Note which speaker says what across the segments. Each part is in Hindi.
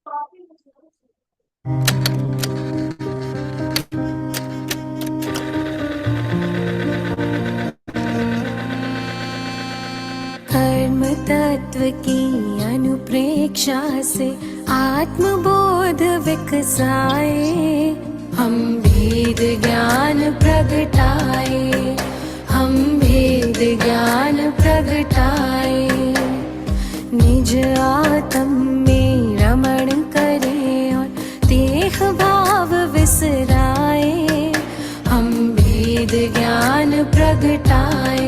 Speaker 1: कर्म तत्व की अनुप्रेक्षा से आत्मबोध विकसाए, हम भेद ज्ञान प्रगटाए, हम भेद ज्ञान प्रगटाए। निज आत्म में रमण करें और देह भाव विसराए, हम भेद ज्ञान प्रगटाए,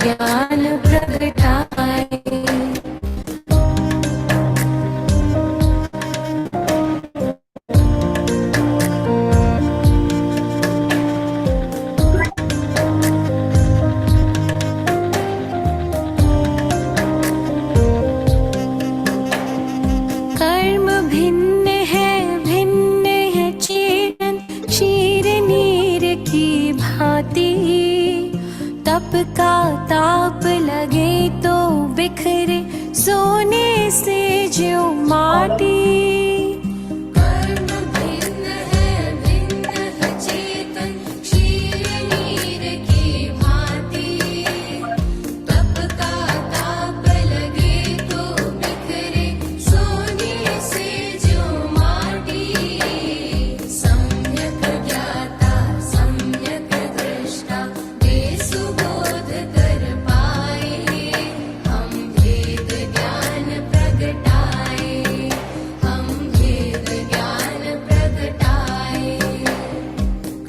Speaker 1: ज्ञान प्रगटाए। कर्म भिन्न है चेतन क्षीर नीर की भांति, तप का ताप लगे तो बिखरे सोने से ज्यों माटी। कर्म भिन्न है चेतन क्षीर नीर की भांति, तप का ताप लगे तो बिखरे सोने से ज्यों माटी। सम्यक ज्ञाता सम्यक दृष्टा सुबोध कर पाए, हम भेद ज्ञान प्रगटाए, हम भेद ज्ञान प्रगटाए।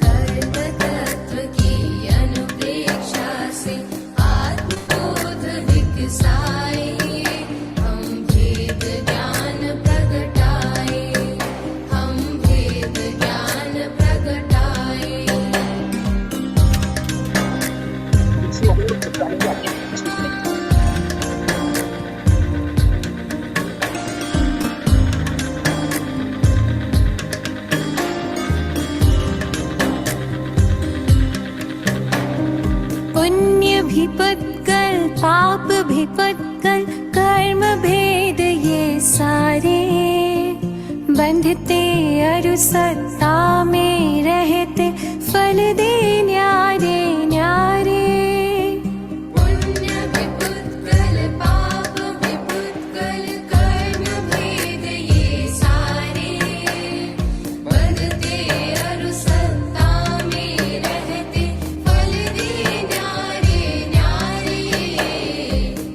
Speaker 1: कर्म तत्व की अनुप्रेक्षा से आत्मबोध विकसाए, हम भेद ज्ञान प्रगटाए, हम भेद ज्ञान प्रगटाए। पुण्य भी पुत्कल पाप भी पुत्कल, कर्म भेद ये सारे, बंधते अरु सत्ता में रहते फल दे न्यारे न्यारे। पुण्य भी पुत्कल पाप भी पुत्कल, कर्म भेद ये सारे, बंधते अरु सत्ता में रहते फल दे न्यारे न्यारे।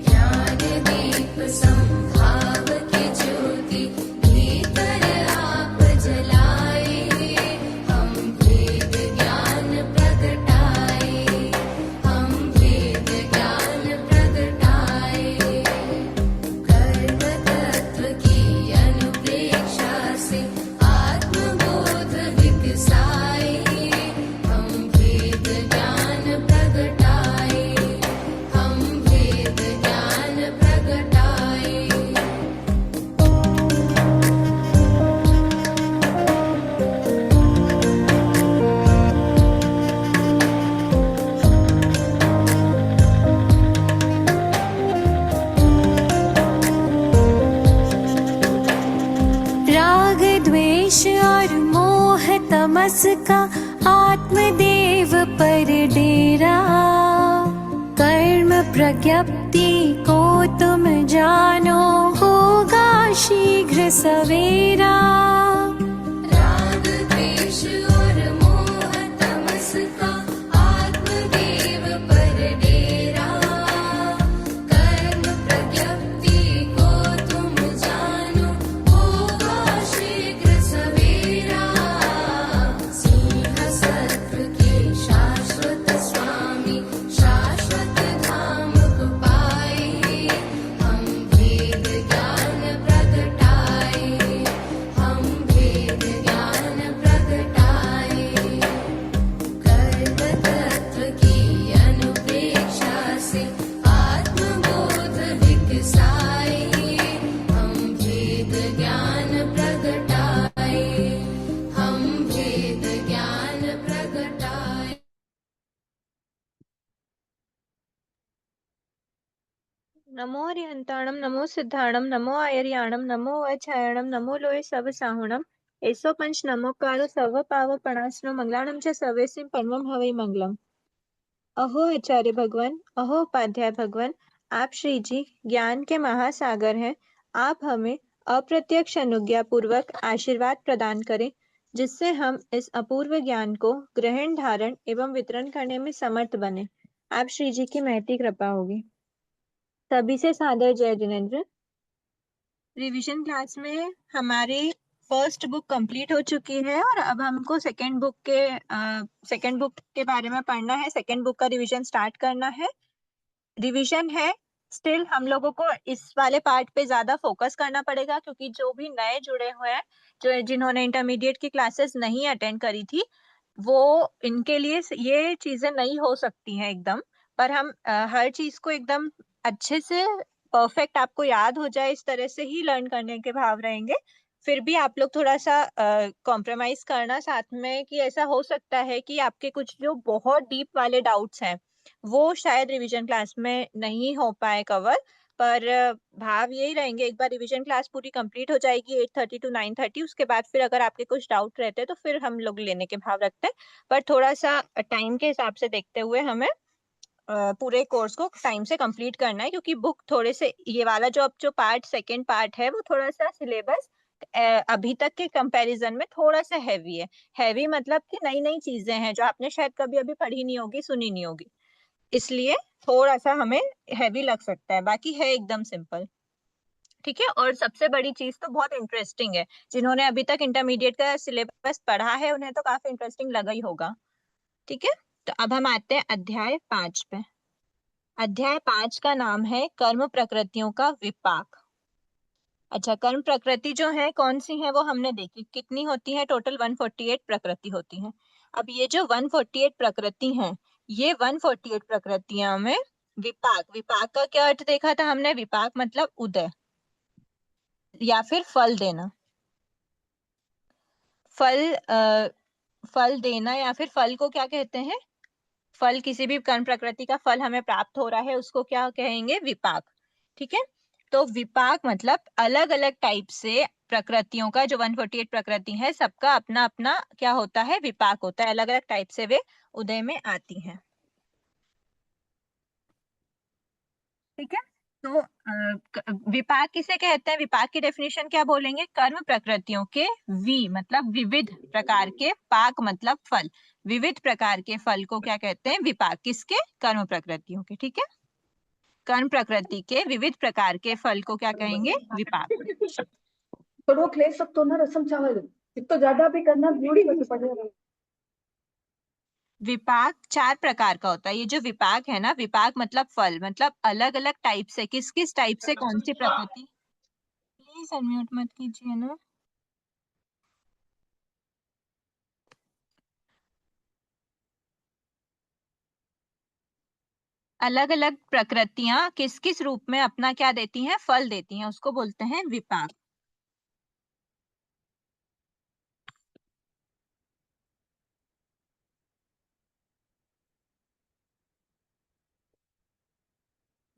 Speaker 1: ज्ञान दीप संभाव की ज्योति भीतर आप जलाए, हम भेद ज्ञान प्रगटाए, हम भेद ज्ञान प्रगटाए। कर्म तत्व की अनुप्रेक्षा से आत्मबोध विकसाए, हम भेद ज्ञान प्रगटाए, हम भेद ज्ञान प्रगटाए। राग द्वेष और मोह तमस का आत्मदेव पर डेरा, कर्म प्रज्ञप्ति को तुम जानो होगा शीघ्र सवेरा। राग द्वेष और मोह तमस का आत्मदेव पर डेरा, कर्म प्रज्ञप्ति को तुम जानो होगा शीघ्र सवेरा। सिंह सत्व के शाश्वत स्वामी शाश्वत धाम को पाए, हम भेद ज्ञान प्रगटाए, हम
Speaker 2: नमो हरिहंताणं नमो सिद्धाणं नमो आयर्याणं नमो वैछायणं नमो लोये सवसाहुणं एसो पंच नमोकारो सर्व पाव प्रणाशनो मंगलाणं च सर्वेसिं परमं हवै मंगलम। अहो आचार्य भगवान, अहो उपाध्याय भगवान, आप श्री जी ज्ञान के महासागर हैं। आप हमें अप्रत्यक्ष अनुज्ञा पूर्वक आशीर्वाद प्रदान करें, जिससे हम इस अपूर्व ज्ञान को ग्रहण धारण एवं वितरण करने में समर्थ बने। आप श्री जी की महती कृपा होगी। सभी से सादर जय जिनेन्द्र। रिवीजन क्लास में हमारी फर्स्ट बुक कंप्लीट हो चुकी है और अब हमको सेकंड बुक के बारे में पढ़ना है। सेकंड बुक का रिवीजन स्टार्ट करना है। रिवीजन है, स्टिल हम लोगों को इस वाले पार्ट पे ज्यादा फोकस करना पड़ेगा, क्योंकि जो भी नए जुड़े हुए हैं, जो जिन्होंने इंटरमीडिएट की क्लासेस नहीं अटेंड करी थी, वो इनके लिए ये चीजें नहीं हो सकती हैं एकदम। पर हम हर चीज को एकदम अच्छे से परफेक्ट आपको याद हो जाए इस तरह से ही लर्न करने के भाव रहेंगे। फिर भी आप लोग थोड़ा सा कॉम्प्रोमाइज करना साथ में, कि ऐसा हो सकता है कि आपके कुछ जो बहुत डीप वाले डाउट्स हैं वो शायद रिवीजन क्लास में नहीं हो पाए कवर। पर भाव यही रहेंगे, एक बार रिवीजन क्लास पूरी कंप्लीट हो जाएगी 8:30 to 9:30, उसके बाद फिर अगर आपके कुछ डाउट रहते हैं तो फिर हम लोग लेने के भाव रखते हैं। पर थोड़ा सा टाइम के हिसाब से देखते हुए हमें पूरे कोर्स को टाइम से कंप्लीट करना है, क्योंकि बुक थोड़े से ये वाला जो अब जो पार्ट सेकंड पार्ट है वो थोड़ा सा सिलेबस अभी तक के कंपैरिजन में थोड़ा सा हैवी है। हैवी मतलब कि नई नई चीजें हैं जो आपने शायद कभी अभी पढ़ी नहीं होगी, सुनी नहीं होगी, इसलिए थोड़ा सा हमें हैवी लग सकता है। बाकी है एकदम सिंपल, ठीक है। और सबसे बड़ी चीज तो बहुत इंटरेस्टिंग है, जिन्होंने अभी तक इंटरमीडिएट का सिलेबस पढ़ा है उन्हें तो काफी इंटरेस्टिंग लगा ही होगा, ठीक है। तो अब हम आते हैं अध्याय 5 पे। अध्याय 5 का नाम है कर्म प्रकृतियों का विपाक। अच्छा, कर्म प्रकृति जो है कौन सी है वो हमने देखी, कितनी होती है, टोटल 148 प्रकृति होती है। अब ये जो 148 प्रकृति हैं, ये 148 प्रकृतियां में विपाक, विपाक का क्या अर्थ देखा था हमने, विपाक मतलब उदय या फिर फल देना। फल फल देना या फिर फल को क्या कहते हैं, फल, किसी भी कर्म प्रकृति का फल हमें प्राप्त हो रहा है उसको क्या कहेंगे, विपाक, ठीक है। तो विपाक मतलब अलग अलग टाइप से प्रकृतियों का, जो 148 प्रकृति है सबका अपना अपना क्या होता है, विपाक होता है, अलग अलग टाइप से वे उदय में आती हैं, ठीक है। तो विपाक किसे कहते हैं, विपाक की डेफिनेशन क्या बोलेंगे, कर्म प्रकृतियों के मतलब विविध प्रकार के, पाक मतलब फल, विविध प्रकार के फल को क्या कहते हैं, विपाक, किसके, कर्म प्रकृतियों के, ठीक है। कर्म प्रकृति के विविध प्रकार के फल को क्या कहेंगे, विपाक।
Speaker 3: थोड़ा ले सकते हो ना रसम चावल, तो ज्यादा भी करना जरूरी होती पड़ेगा।
Speaker 2: विपाक 4 प्रकार का होता है। ये जो विपाक है ना, विपाक मतलब फल, मतलब अलग अलग टाइप से, किस किस टाइप से, कौन सी प्रकृति, प्लीज अनम्यूट मत कीजिए ना। अलग अलग प्रकृतियां किस किस रूप में अपना क्या देती हैं, फल देती हैं, उसको बोलते हैं विपाक।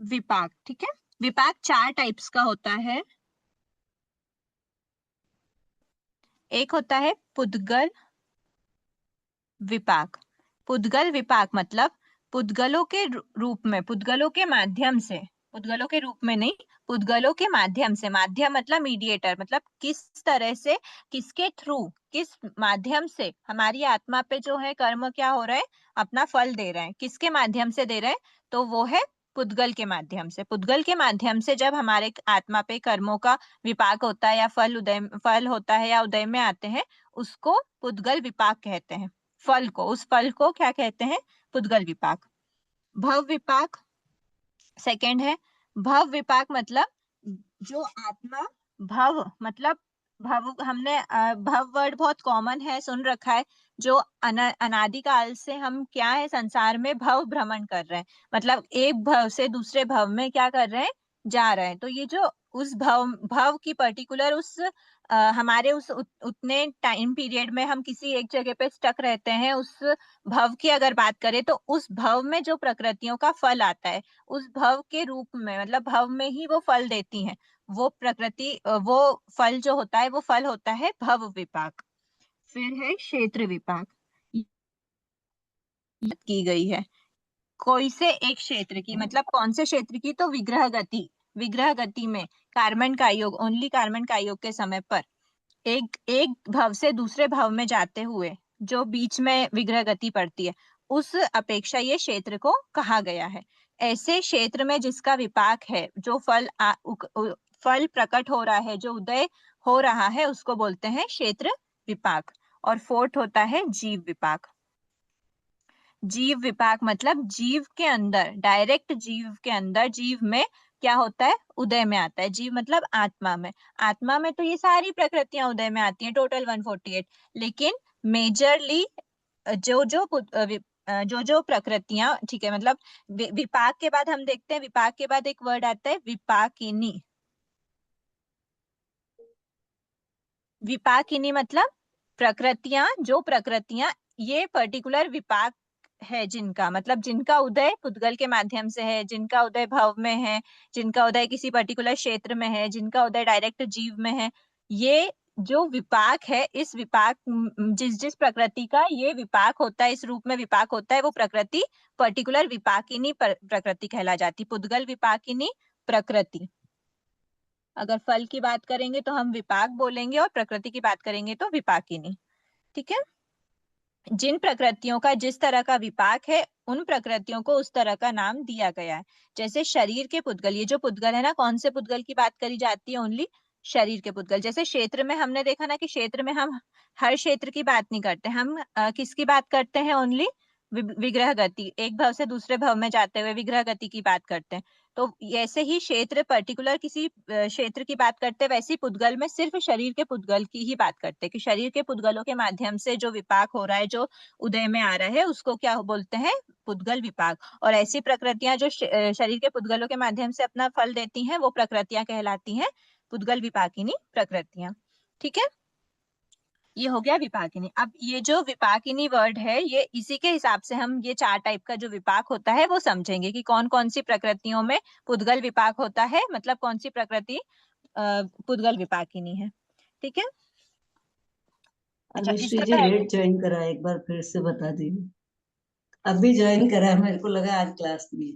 Speaker 2: विपाक, ठीक है। विपाक 4 टाइप्स का होता है। एक होता है पुद्गल विपाक। पुद्गल विपाक मतलब पुद्गलों के रूप में, पुद्गलों के माध्यम से, पुद्गलों के रूप में नहीं, पुद्गलों के माध्यम से, माध्यम मतलब मीडिएटर, मतलब किस तरह से, किसके थ्रू, किस माध्यम से हमारी आत्मा पे जो है कर्म क्या हो रहा है, अपना फल दे रहे हैं, किसके माध्यम से दे रहे हैं, तो वो है पुद्गल के माध्यम से। पुद्गल के माध्यम से जब हमारे आत्मा पे कर्मों का विपाक होता है या फल होता है या उदय में आते हैं, उसको पुद्गल विपाक कहते हैं। फल को, उस फल को क्या कहते हैं, पुद्गल विपाक। भव विपाक सेकंड है। भव विपाक मतलब जो आत्मा, भव मतलब, भव हमने भव वर्ड बहुत कॉमन है, सुन रखा है, जो अनादिकाल से हम क्या है, संसार में भव भ्रमण कर रहे हैं, मतलब एक भव से दूसरे भव में क्या कर रहे हैं, जा रहे हैं। तो ये जो उस भव की पर्टिकुलर उस हमारे उस उतने टाइम पीरियड में हम किसी एक जगह पे स्टक रहते हैं, उस भव की अगर बात करें तो उस भव में जो प्रकृतियों का फल आता है, उस भव के रूप में, मतलब भव में ही वो फल देती हैं, वो प्रकृति वो फल जो होता है वो फल होता है भव विपाक। फिर है क्षेत्र विपाक। की गई है कोई से एक क्षेत्र की, मतलब कौन से क्षेत्र की, तो विग्रह गति, विग्रह गति में कार्बन का योग, ओनली कार्बन का योग के समय पर एक एक भव से दूसरे भव में जाते हुए जो बीच में विग्रह गति पड़ती है, उस अपेक्षा ये क्षेत्र को कहा गया है। ऐसे क्षेत्र में जिसका विपाक है, जो फल प्रकट हो रहा है, जो उदय हो रहा है, उसको बोलते हैं क्षेत्र विपाक। और फोर्थ होता है जीव विपाक। जीव विपाक मतलब जीव के अंदर, डायरेक्ट जीव के अंदर, जीव में क्या होता है, उदय में आता है। जीव मतलब आत्मा में, आत्मा में तो ये सारी प्रकृतियां उदय में आती हैं, टोटल 148। लेकिन मेजरली जो जो जो प्रकृतियां, ठीक है, मतलब विपाक के बाद हम देखते हैं, विपाक के बाद एक वर्ड आता है विपाकिनी। विपाकिनी मतलब प्रकृतियां, जो प्रकृतियां ये पर्टिकुलर विपाक है, जिनका मतलब जिनका उदय पुद्गल के माध्यम से है, जिनका उदय भव में है, जिनका उदय किसी पर्टिकुलर क्षेत्र में है, जिनका उदय डायरेक्ट जीव में है, ये जो विपाक है, इस विपाक जिस जिस प्रकृति का ये विपाक होता है, इस रूप में विपाक होता है, वो प्रकृति पर्टिकुलर विपाकिनी प्रकृति कहला जाती। पुद्गल विपाकिनी प्रकृति। अगर फल की बात करेंगे तो हम विपाक बोलेंगे, और प्रकृति की बात करेंगे तो विपाकिनी। ठीक है। जिन प्रकृतियों का जिस तरह का विपाक है, उन प्रकृतियों को उस तरह का नाम दिया गया है। जैसे शरीर के पुद्गल, ये जो पुद्गल है ना, कौन से पुद्गल की बात करी जाती है, ओनली शरीर के पुद्गल। जैसे क्षेत्र में हमने देखा ना कि क्षेत्र में हम हर क्षेत्र की बात नहीं करते, हम किसकी बात करते हैं, ओनली विग्रह गति, एक भव से दूसरे भव में जाते हुए विग्रह गति की बात करते हैं। तो ऐसे ही क्षेत्र पर्टिकुलर किसी क्षेत्र की बात करते हैं, वैसे ही पुद्गल में सिर्फ शरीर के पुद्गल की ही बात करते हैं, कि शरीर के पुद्गलों के माध्यम से जो विपाक हो रहा है, जो उदय में आ रहा है, उसको क्या बोलते हैं, पुद्गल विपाक। और ऐसी प्रकृतियां जो शरीर के पुद्गलों के माध्यम से अपना फल देती हैं, वो प्रकृतियां कहलाती हैं पुद्गल विपाकिनी प्रकृतियां। ठीक है, ये हो गया विपाकिनी। अब ये जो विपाकिनी वर्ड है, ये इसी के हिसाब से हम ये 4 टाइप का जो विपाक होता है वो समझेंगे, कि कौन कौन सी प्रकृतियों में पुद्गल विपाक होता है, मतलब कौन सी प्रकृति पुद्गल विपाकिनी है। ठीक है। अच्छा,
Speaker 4: अनुश्री
Speaker 2: इससे
Speaker 4: जी
Speaker 2: पहले
Speaker 4: लेट ज्वाइन करा, एक बार फिर से बता दीजिए। अभी ज्वाइन करा, मेरे को लगा आज क्लास में।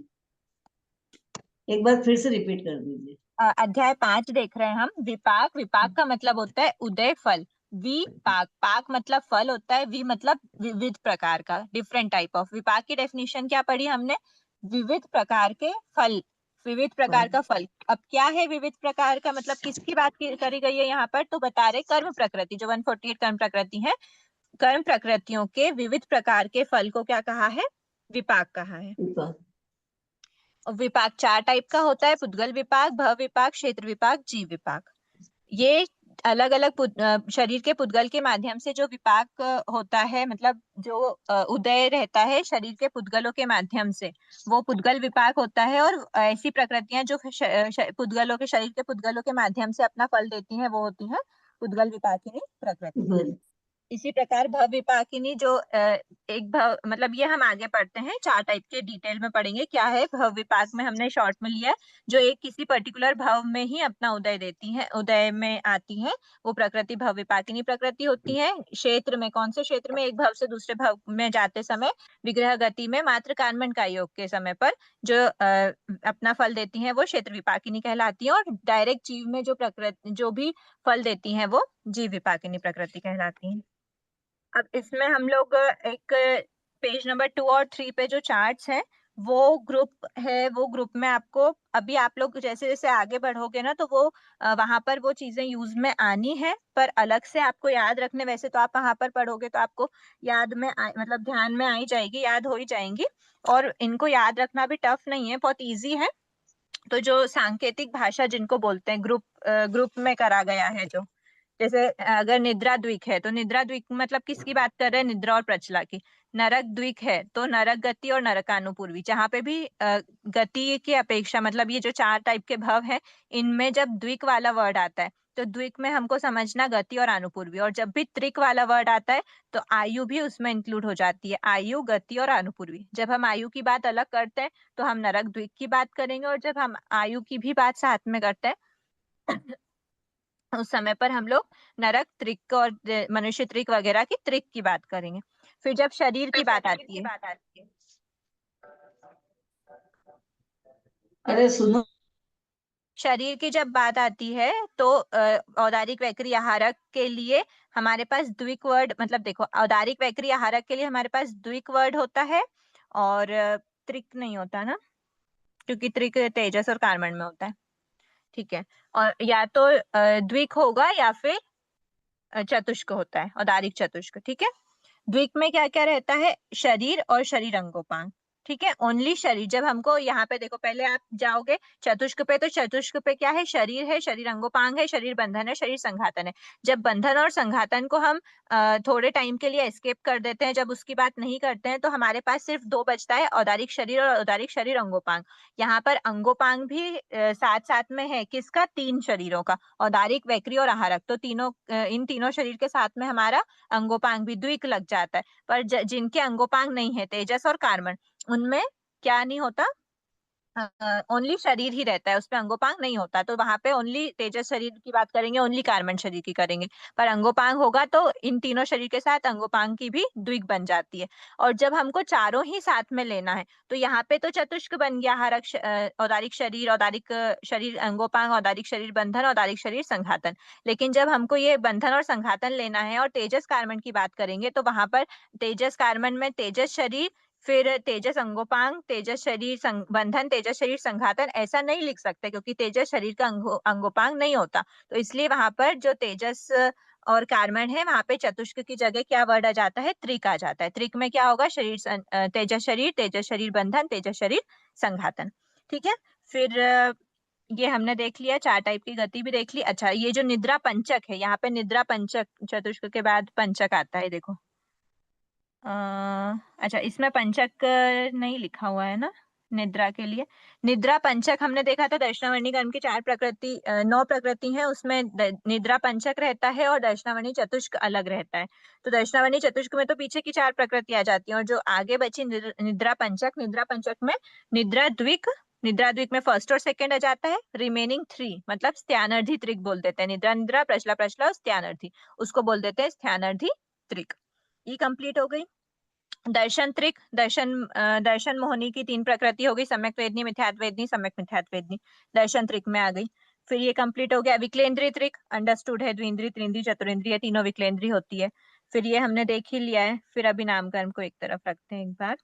Speaker 4: एक बार फिर से रिपीट कर दीजिए।
Speaker 2: अध्याय 5 देख रहे हैं हम। विपाक, विपाक का मतलब होता है उदय फल। विपाक, पाक मतलब फल होता है, वि मतलब विविध प्रकार का, डिफरेंट टाइप ऑफ। विपाक की डेफिनेशन क्या पढ़ी हमने, विविध प्रकार के फल, विविध प्रकार का फल। अब क्या है विविध प्रकार का मतलब, किसकी बात करी गई है यहाँ पर, तो बता रहे कर्म प्रकृति, जो 148 कर्म प्रकृति है, कर्म प्रकृतियों के विविध प्रकार के फल को क्या कहा है, विपाक कहा है।
Speaker 4: विपाक।
Speaker 2: विपाक 4 टाइप का होता है, पुद्गल विपाक, भव विपाक, क्षेत्र विपाक, जीव विपाक। ये अलग अलग शरीर के पुद्गल के माध्यम से जो विपाक होता है, मतलब जो उदय रहता है शरीर के पुद्गलों के माध्यम से, वो पुद्गल विपाक होता है। और ऐसी प्रकृतियां जो पुद्गलों के, शरीर के पुद्गलों के माध्यम से अपना फल देती हैं, वो होती है पुद्गल विपाकिनी प्रकृति। इसी प्रकार भव विपाकिनी जो एक भव, मतलब ये हम आगे पढ़ते हैं, 4 टाइप के डिटेल में पढ़ेंगे क्या है भव विपाक में, हमने शॉर्ट में लिया है, जो एक किसी पर्टिकुलर भव में ही अपना उदय देती है, उदय में आती है, वो प्रकृति भव विपाकिनी प्रकृति होती है। क्षेत्र में, कौन से क्षेत्र में, एक भव से दूसरे भव में जाते समय विग्रह गति में मात्र कार्बन का योग के समय पर जो अपना फल देती है, वो क्षेत्र विपाकिनी कहलाती है। और डायरेक्ट जीव में जो प्रकृति, जो भी फल देती है, वो जीव विपाकिनी प्रकृति कहलाती है। अब इसमें हम लोग एक पेज नंबर 2 और 3 पे जो चार्ट्स हैं, वो ग्रुप है, वो ग्रुप में आपको, अभी आप लोग जैसे जैसे आगे बढ़ोगे ना, तो वो वहां पर वो चीजें यूज में आनी है, पर अलग से आपको याद रखने, वैसे तो आप वहां पर पढ़ोगे तो आपको याद में मतलब ध्यान में आई जाएगी, याद हो ही जाएंगी। और इनको याद रखना भी टफ नहीं है, बहुत ईजी है। तो जो सांकेतिक भाषा जिनको बोलते हैं, ग्रुप में करा गया है, जो जैसे अगर निद्रा द्विक है, तो निद्रा द्विक मतलब किसकी बात कर रहे हैं, निद्रा और प्रचला की। नरक द्विक है तो नरक गति और नरकानुपूर्वी, जहाँ पे भी गति की अपेक्षा मतलब ये जो 4 टाइप के भव है इनमें जब द्विक वाला वर्ड आता है तो द्विक में हमको समझना गति और अनुपूर्वी, और जब भी त्रिक वाला वर्ड आता है तो आयु भी उसमें इंक्लूड हो जाती है, आयु गति और अनुपूर्वी। जब हम आयु की बात अलग करते हैं तो हम नरक द्विक की बात करेंगे, और जब हम आयु की भी बात साथ में करते हैं उस समय पर हम लोग नरक त्रिक और मनुष्य त्रिक वगैरह की त्रिक की बात करेंगे। फिर जब शरीर की बात आती है,
Speaker 4: अरे सुनो,
Speaker 2: शरीर की जब बात आती है तो औदारिक वैखरी आहारक के लिए हमारे पास द्विक वर्ड, मतलब देखो औदारिक वैखरी आहारक के लिए हमारे पास द्विक वर्ड होता है और त्रिक नहीं होता ना, क्योंकि त्रिक तेजस और कार्मण में होता है। ठीक है, और या तो द्विक होगा या फिर चतुष्क होता है, औदारिक चतुष्क। ठीक है, द्विक में क्या क्या रहता है, शरीर और शरीर अंगोपांग। ठीक है, ओनली शरीर। जब हमको यहाँ पे देखो, पहले आप जाओगे चतुष्क पे तो चतुष्क पे क्या है, शरीर अंगोपांग है, शरीर बंधन है, शरीर संघातन है। जब बंधन और संघातन को हम थोड़े टाइम के लिए एस्केप कर देते हैं, जब उसकी बात नहीं करते हैं, तो हमारे पास सिर्फ 2 बचता है, औदारिक शरीर और औदारिक शरीर अंगोपांग। यहाँ पर अंगोपांग भी साथ साथ में है, किसका, 3 शरीरों का, औदारिक वैखरी और आहारक। तो तीनों इन तीनों शरीर के साथ में हमारा अंगोपांग भी द्विक लग जाता है। पर जिनके अंगोपांग नहीं है, तेजस और कार्मण, उनमें क्या नहीं होता, ओनली शरीर ही रहता है, उसमें अंगोपांग नहीं होता। तो वहां पे ओनली तेजस शरीर की बात करेंगे, ओनली कार्मण शरीर की करेंगे। पर अंगोपांग होगा तो इन तीनों शरीर के साथ अंगोपांग की भी द्विक बन जाती है। और जब हमको चारों ही साथ में लेना है तो यहाँ पे तो चतुष्क बन गया, औदारिक शरीर, औदारिक शरीर अंगोपांग, औदारिक शरीर बंधन, औदारिक शरीर संघातन। लेकिन जब हमको ये बंधन और संघातन लेना है और तेजस कार्मण की बात करेंगे तो वहां पर तेजस कार्मण में तेजस शरीर, फिर तेजस अंगोपांग, तेजस शरीर बंधन, तेजस शरीर संघातन, ऐसा नहीं लिख सकते क्योंकि तेजस शरीर का अंगोपांग नहीं होता। तो इसलिए वहां पर जो तेजस और कार्मण है वहां पे चतुष्क की जगह क्या वर्ड आ जाता है, त्रिक आ जाता है। त्रिक में क्या होगा, तेजस शरीर बंधन, तेजस शरीर संघातन। ठीक है, फिर ये हमने देख लिया, 4 टाइप की गति भी देख ली। अच्छा, ये जो निद्रा पंचक है, यहाँ पे निद्रा पंचक, चतुष्क के बाद पंचक आता है, देखो अच्छा इसमें पंचक नहीं लिखा हुआ है ना निद्रा के लिए। निद्रा पंचक हमने देखा था, दर्शनावर्णी कर्म की 4 प्रकृति 9 प्रकृति है, उसमें निद्रा पंचक रहता है और दर्शनावर्णी चतुष्क अलग रहता है। तो दर्शनावर्णी चतुष्क में तो पीछे की 4 प्रकृति आ जाती है, और जो आगे बची निद्रा पंचक में निद्रा द्विक में फर्स्ट और सेकंड आ जाता है, रिमेनिंग 3 मतलब स्त्यानर्धी त्रिक बोल देते हैं। निद्रा प्रश्ला और स्त्यानर्धी, उसको बोल देते हैं स्त्यानर्धी त्रिक। ये कंप्लीट हो गई। दर्शन त्रिक, दर्शन मोहनी की 3 प्रकृति हो गई, सम्यक वेदनी, मिथ्यात्व वेदनी, सम्यक मिथ्यात्व वेदनी, दर्शन त्रिक में आ गई। फिर ये कंप्लीट हो गया। विक्लेंद्रीय त्रिक, अंडरस्टूड है, द्विंद्रीय, त्रिंद्रीय, चतुरिंद्रीय, तीनों विक्लेंद्रीय होती है। फिर ये हमने देख ही लिया है। फिर अभी नामकर्म को एक तरफ रखते हैं एक बार।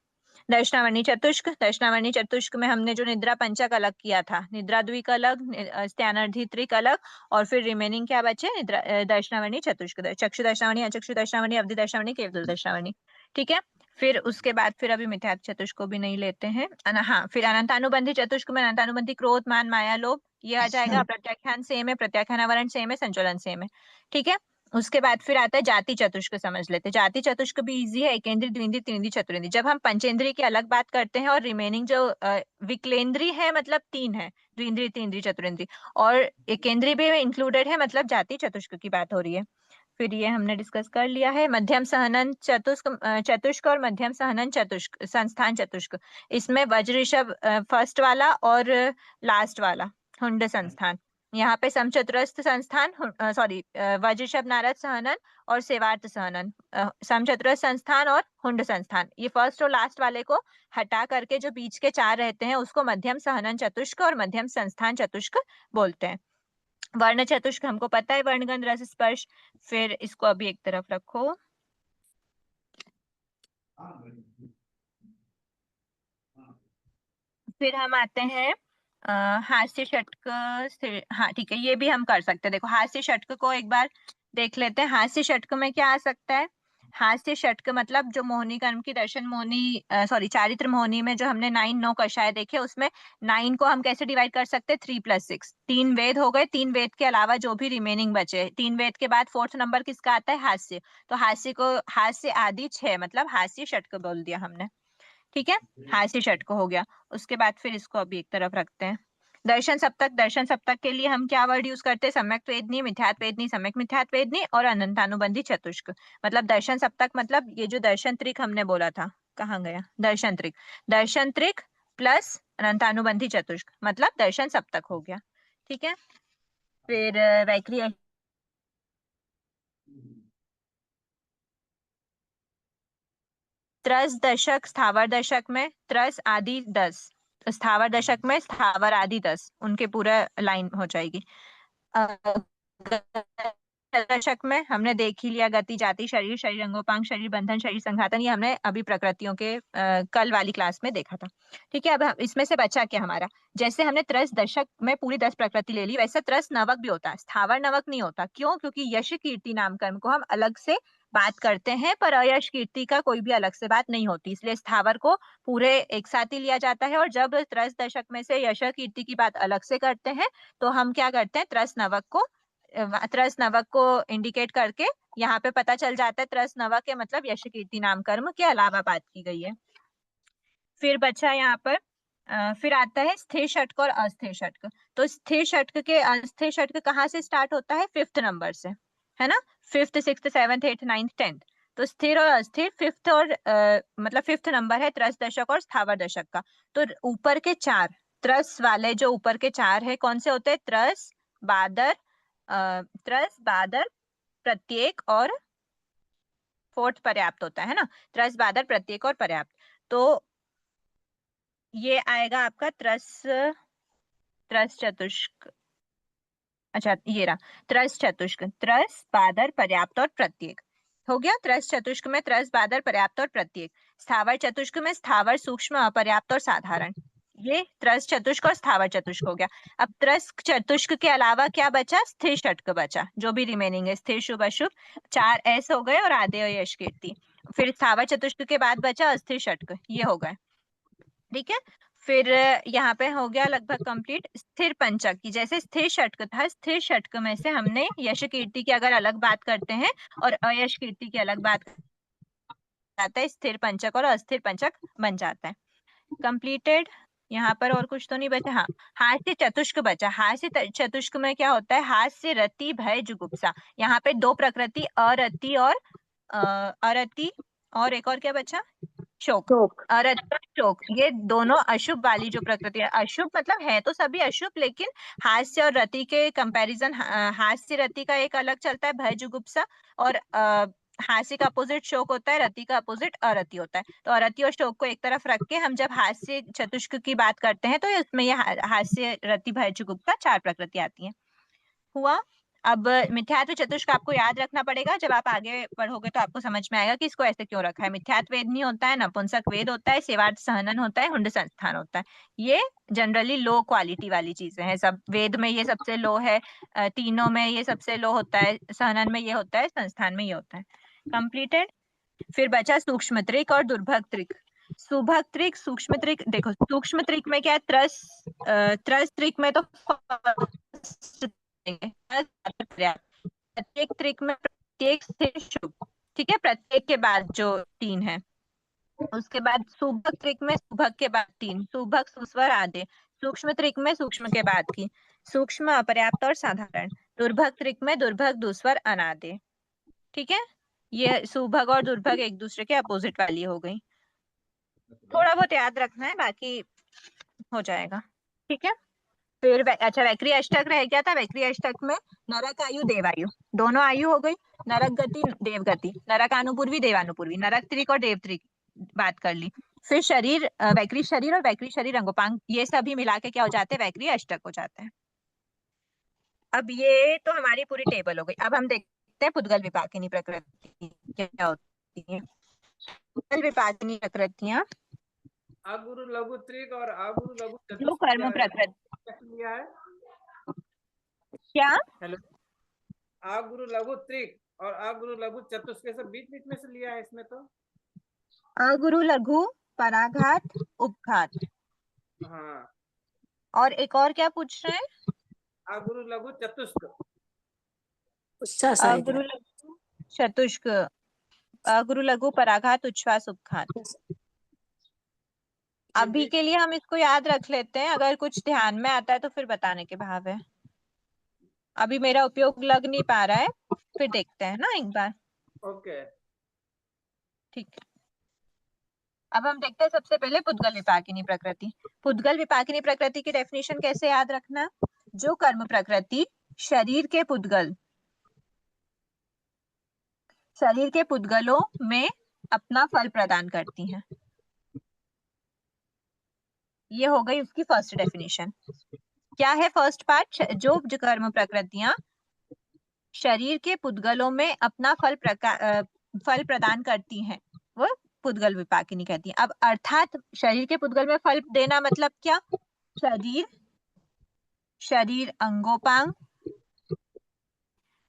Speaker 2: दर्शनावर्णी चतुष्क में हमने जो निद्रा पंचक अलग किया था, निद्रा द्विक अलग, स्त्यानर्धी त्रिक अलग, और फिर रिमेनिंग क्या बचे, दर्शनावर्णी चतुष्क, चक्षु दर्शनावर्णी, अचक्षु दर्शनावर्णी, अवधि दर्शनावर्णी, केवल दर्शनावर्णी। ठीक है, फिर उसके बाद फिर अभी मिथ्यात्व चतुष्क को भी नहीं लेते हैं। हाँ, फिर अनंतानुबंधी चतुष्क में अनंतानुबंधी क्रोध, मान, माया, लोभ, ये आ जाएगा। प्रत्याख्यान सेम है, प्रत्याख्यान आवरण सेम है, संचलन सेम है। ठीक है, उसके बाद फिर आता है जाति चतुष्क, समझ लेते हैं। जाति चतुष्क भी इजी है, एकेंद्रीय, द्विंद्रीय, त्रिंद्रीय, चतुरिंद्रीय। जब हम पंचेंद्रीय की अलग बात करते हैं और रिमेनिंग जो विक्लेंद्रीय है मतलब 3 है, द्विंद्रीय, त्रिंद्रीय, चतुरिंद्रीय, और एकेंद्रीय भी इंक्लूडेड है, मतलब जाति चतुष्क की बात हो रही है। फिर ये हमने डिस्कस कर लिया है। मध्यम सहनन चतुष्क और मध्यम सहनन चतुष्क, संस्थान चतुष्क, इसमें वज्र ऋषभ फर्स्ट वाला और लास्ट वाला हुंड संस्थान। यहाँ पे समचतुरस्थ संस्थान, सॉरी वज्र ऋषभ नारद सहनन और सेवार्थ सहनन, समचतुरस्थ संस्थान और हुंड संस्थान। ये फर्स्ट और लास्ट वाले को हटा करके जो बीच के 4 रहते हैं उसको मध्यम सहनन चतुष्क और मध्यम संस्थान चतुष्क बोलते हैं। वर्ण चतुष्क हमको पता है, वर्ण गंध रस स्पर्श। फिर इसको अभी एक तरफ रखो। फिर हम आते हैं हास्य षटक से। हाँ ठीक है, ये भी हम कर सकते हैं। देखो हास्य षटक को एक बार देख लेते हैं। हास्य षटक में क्या आ सकता है, हास्य षटक मतलब जो मोहिनी कर्म की दर्शन मोहिनी चारित्र मोहिनी में जो हमने 9 कषाय देखे, उसमें 9 को हम कैसे डिवाइड कर सकते हैं? 3 + 6, 3 वेद हो गए। 3 वेद के अलावा जो भी रिमेनिंग बचे, 3 वेद के बाद 4th नंबर किसका आता है? हास्य। तो हास्य को हास्य आदि 6 मतलब हास्य षटक बोल दिया हमने। ठीक है, हास्य षटक हो गया। उसके बाद फिर इसको अभी एक तरफ रखते हैं। दर्शन सप्तक, दर्शन सप्तक के लिए हम क्या वर्ड यूज करते हैं? सम्यक वेदनी, मिथ्यात्व वेदनी, सम्यक मिथ्यात्व वेदनी और अनंतानुबंधी चतुष्क। मतलब दर्शन सप्तक मतलब ये जो दर्शन त्रिक हमने बोला था, कहाँ गया दर्शन त्रिक? दर्शन त्रिक प्लस अनंतानुबंधी चतुष्क मतलब दर्शन सप्तक हो गया। ठीक है, फिर वैक्री त्रस दशक, स्थावर दशक में त्रस आदि 10, स्थावर दशक में स्थावर आदि 10, उनके पूरा लाइन हो जाएगी। दशक में हमने देख ही लिया, गति, जाति, शरीर, शरीर अंगोपांग, शरीर बंधन, शरीर संघातन, ये हमने अभी प्रकृतियों के कल वाली क्लास में देखा था। ठीक है, अब इसमें से बचा क्या हमारा? जैसे हमने त्रस दशक में पूरी 10 प्रकृति ले ली, वैसे त्रस नवक भी होता है, स्थावर नवक नहीं होता। क्यों? क्योंकि यश कीर्ति नाम कर्म को हम अलग से बात करते हैं, पर अयश कीर्ति का कोई भी अलग से बात नहीं होती, इसलिए स्थावर को पूरे एक साथ ही लिया जाता है। और जब त्रस दशक में से यश कीर्ति की बात अलग से करते हैं, तो हम क्या करते हैं? त्रस नवक को इंडिकेट करके यहाँ पे पता चल जाता है त्रस नवक के मतलब यश कीर्ति नाम कर्म के अलावा बात की गई है। फिर बचा यहाँ पर फिर आता है स्थिर षटक और अस्थिर षटक। तो स्थिर षटक के अस्थिर षटक कहाँ से स्टार्ट होता है? 5th नंबर से, है ना? 5th, 6th, 7th, 8th, 9th, 10th। तो स्थिर और अस्थिर 5th और मतलब 5th नंबर है त्रस दशक और स्थावर दशक का। तो ऊपर के 4 त्रस वाले जो ऊपर के 4 है कौन से होते हैं? त्रस बादर प्रत्येक और 4th पर्याप्त होता है ना? त्रस बादर प्रत्येक और पर्याप्त। तो ये आएगा आपका त्रस चतुष्क। अच्छा, ये रहा त्रस चतुष्क, त्रस बादर पर्याप्त और प्रत्येक हो गया। त्रस चतुष्क में त्रस बादर पर्याप्त और प्रत्येक। स्थावर चतुष्क में स्थावर सूक्ष्म अपर्याप्त और साधारण। ये त्रस चतुष्क और स्थावर चतुष्क हो गया। अब त्रस चतुष्क के अलावा क्या बचा? स्थिर षटक बचा, जो भी रिमेनिंग है, स्थिर शुभ अशुभ 4 ऐस हो गए और आदे और यश कीर्ति। फिर स्थावर चतुष्क के बाद बचा अस्थिर षटक, ये हो गए। ठीक है, फिर यहाँ पे हो गया लगभग कंप्लीट स्थिर पंचक की। जैसे स्थिर षटक था, स्थिर षटक में से हमने यश कीर्ति की अगर अलग बात करते हैं और अयश कीर्ति की अलग बात जाता है, स्थिर पंचक और अस्थिर पंचक बन जाता है। कंप्लीटेड। यहाँ पर और कुछ तो नहीं बचा। हाँ, हास्य चतुष्क बचा। हास्य चतुष्क में क्या होता है? हास्य, रति, भय, जुगुप्सा। यहाँ पे 2 प्रकृति अरति और एक और क्या बचा? शोक। अरति और शोक, ये दोनों अशुभ वाली जो प्रकृति है। अशुभ मतलब है तो सभी अशुभ, लेकिन हास्य और रति के कंपैरिजन हास्य रति का एक अलग चलता है, भय जुगुप्सा। और हास्य का अपोजिट शोक होता है, रति का अपोजिट अरति होता है। तो अरति और शोक को एक तरफ रख के हम जब हास्य चतुष्क की बात करते हैं तो इसमें ये हास्य, रति, भय, जुगुप्सा 4 प्रकृति आती है। हुआ। अब मिथ्यात्व चतुष्क आपको याद रखना पड़ेगा, जब आप आगे पढ़ोगे तो आपको समझ में आएगा कि इसको ऐसे क्यों रखा है। मिथ्यात्व वेद नहीं होता है, नपुंसक वेद होता है, सेवार्थ सहनन होता है, हुंड संस्थान होता है। ये जनरली लो क्वालिटी वाली चीजें हैं। सब वेद में ये सबसे लो है, तीनों में ये सबसे लो होता है, सहनन में ये होता है, संस्थान में ये होता है। कंप्लीटेड। फिर बचा सूक्ष्म त्रिक और दुर्भग त्रिक। सुभग त्रिक, सूक्ष्म त्रिक। देखो सूक्ष्म त्रिक में क्या है? त्रस त्रिक में तो प्रत्येक त्रिक में प्रत्येक स्थिर शुभ। ठीक है, प्रत्येक के बाद जो 3 है। उसके बाद सुभग त्रिक में सुभग के बाद 3, सुभग, सुस्वर, आदि। सूक्ष्म त्रिक में सूक्ष्म के बाद की, सूक्ष्म, अपर्याप्त और साधारण। दुर्भग त्रिक में दुर्भग, दुस्वर, अनादि। ठीक है, ये सुभग और दुर्भग एक दूसरे के अपोजिट वाली हो गई। थोड़ा बहुत याद रखना है, बाकी हो जाएगा। ठीक है, फिर अच्छा वैक्री अष्टक रह गया था। वैक्री अष्टक में नरक आयु, देवायु, दोनों आयु हो गई। नरक गति, देव गति, नरक अनुपूर्वी, देवानुपूर्वी, नरक त्रिक और देव त्रिक बात कर ली। फिर शरीर, वैक्री शरीर और वैक्री शरीर अंगोपांग, ये सभी मिला के क्या हो जाते हैं? वैक्री अष्टक हो जाते हैं। अब ये तो हमारी पूरी टेबल हो गई। अब हम देखते हैं पुद्गल विपाकिनी प्रकृति क्या होती है। पुद्गल विपाकिनी प्रकृतियां
Speaker 5: अगुरु लघु त्रिक और अगुरु लघु
Speaker 2: जो कर्म प्रकृति
Speaker 5: लिया है।
Speaker 2: क्या?
Speaker 5: हेलो, अगुरु लघु त्रिक और अ गुरु लघु चतुष्क सब बीच बीच में से लिया है इसमें तो।
Speaker 2: अगुरु लघु पराघात उपघात।
Speaker 5: हाँ,
Speaker 2: और एक और क्या पूछ रहे हैं?
Speaker 5: अ गुरु लघु चतुष्क।
Speaker 3: उच्छ्वास आएगा।
Speaker 2: अगुरु लघु चतुष्क, अगुरु लघु पराघात उच्छ्वास उपघात। अभी के लिए हम इसको याद रख लेते हैं, अगर कुछ ध्यान में आता है तो फिर बताने के भाव है। अभी मेरा उपयोग लग नहीं पा रहा है, फिर देखते हैं ना एक बार।
Speaker 5: ओके।
Speaker 2: ठीक है, अब हम देखते हैं सबसे पहले पुद्गल विपाकिनी प्रकृति। पुद्गल विपाकिनी प्रकृति की डेफिनेशन कैसे याद रखना? जो कर्म प्रकृति शरीर के पुद्गलों में अपना फल प्रदान करती हैं। ये हो गई उसकी फर्स्ट डेफिनेशन। क्या है फर्स्ट पार्ट? जो कर्म प्रकृतियां शरीर के पुद्गलों में अपना फल प्रदान करती हैं, वो पुद्गल विपाकिनी कहती हैं। अब अर्थात शरीर के पुद्गल में फल देना मतलब क्या? शरीर अंगोपांग,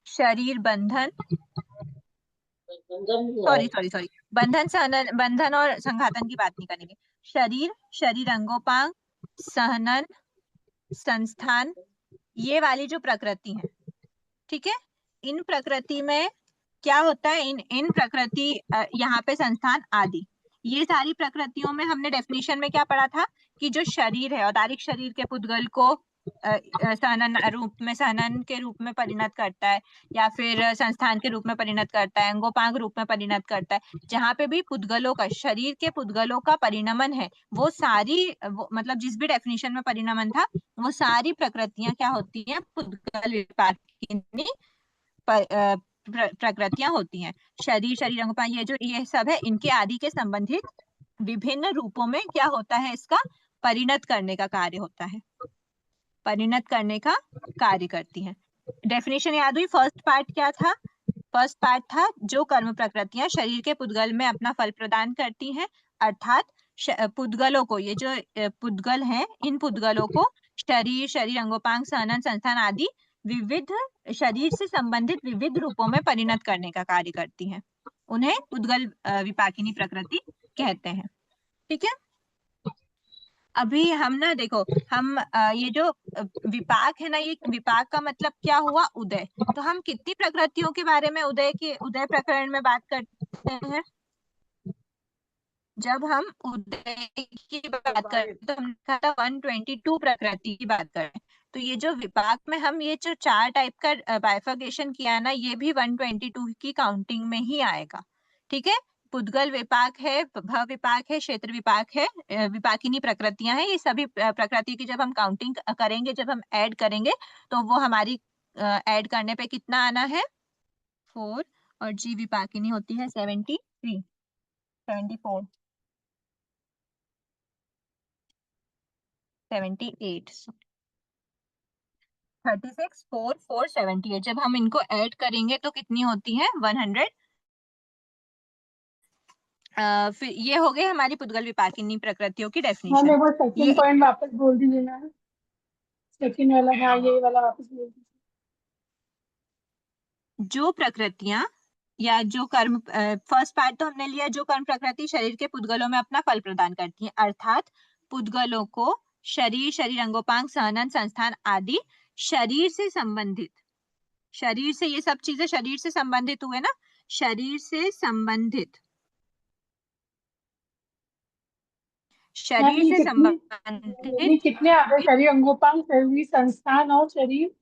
Speaker 2: शरीर बंधन, सॉरी बंधन और संघातन की बात नहीं करेंगे। शरीर अंगोपांग, सहनन, संस्थान, ये वाली जो प्रकृति है, ठीक है, इन प्रकृति में क्या होता है? इन प्रकृति यहाँ पे संस्थान आदि, ये सारी प्रकृतियों में हमने डेफिनेशन में क्या पढ़ा था कि जो शरीर है औदारिक शरीर के पुद्गल को सहनन के रूप में परिणत करता है, या फिर संस्थान के रूप में परिणत करता है, अंगोपांग रूप में परिणत करता है। जहाँ पे भी पुद्गलों का, शरीर के पुद्गलों का परिणमन है, वो सारी मतलब जिस भी डेफिनेशन में परिणमन था, वो सारी प्रकृतियां क्या होती हैं? पुद्गल विपाकिनी प्रकृतियां होती हैं। शरीर अंगोपांग, ये सब है, इनके आदि के संबंधित विभिन्न रूपों में क्या होता है? इसका परिणत करने का कार्य होता है, परिणत करने का कार्य करती हैं। डेफिनेशन याद हुई? फर्स्ट पार्ट क्या था? फर्स्ट पार्ट था जो कर्म प्रकृतियां शरीर के पुद्गल में अपना फल प्रदान करती हैं, अर्थात पुद्गलों को, ये जो पुद्गल हैं, इन पुद्गलों को शरीर अंगोपांग, सहनन, संस्थान आदि विविध शरीर से संबंधित विविध रूपों में परिणत करने का कार्य करती हैं। उन्हें पुद्गल विपाकिनी प्रकृति कहते हैं। ठीक है, अभी हम ना देखो, हम ये जो विपाक है ना, ये विपाक का मतलब क्या हुआ? उदय। तो हम कितनी प्रकृतियों के बारे में उदय प्रकरण में बात करते हैं? जब हम उदय की बात करते हैं तो हमने कहा था 122 प्रकृति की बात करें। तो ये जो विपाक में हम ये जो 4 टाइप का बाइफर्केशन किया ना, ये भी 122 की काउंटिंग में ही आएगा। ठीक है, पुद्गल विपाक है, भव विपाक है, क्षेत्र विपाक है, विपाकिनी प्रकृतियां हैं। ये सभी प्रकृति की जब हम काउंटिंग करेंगे, जब हम ऐड करेंगे, तो वो हमारी ऐड करने पे कितना आना है? 4, और जी विपाकिनी होती है 73, 74, 78, 36, 4, 4, 78। जब हम इनको ऐड करेंगे तो कितनी होती है? 100। फिर ये हो गई हमारी पुद्गल विपाकिनी प्रकृतियों की
Speaker 3: मैम
Speaker 2: डेफिनेशन।
Speaker 3: एक बार सेकंड पॉइंट वापस बोल दीजिए ना, सेकंड वाला। हाँ, ये वाला वापस बोल दीजिए।
Speaker 2: जो प्रकृतियां या जो कर्म, फर्स्ट पार्ट तो हमने लिया, जो कर्म प्रकृति शरीर के पुद्गलों में अपना फल प्रदान करती है, अर्थात पुद्गलों को शरीर अंगोपांग, सहनन, संस्थान आदि शरीर से संबंधित, शरीर से, ये सब चीजें शरीर से संबंधित हुए ना, शरीर से संबंधित, शरीर से संबंधित
Speaker 3: कितने आ गए? शरीर अंगोपांग, शरीर संस्थान और शरीर,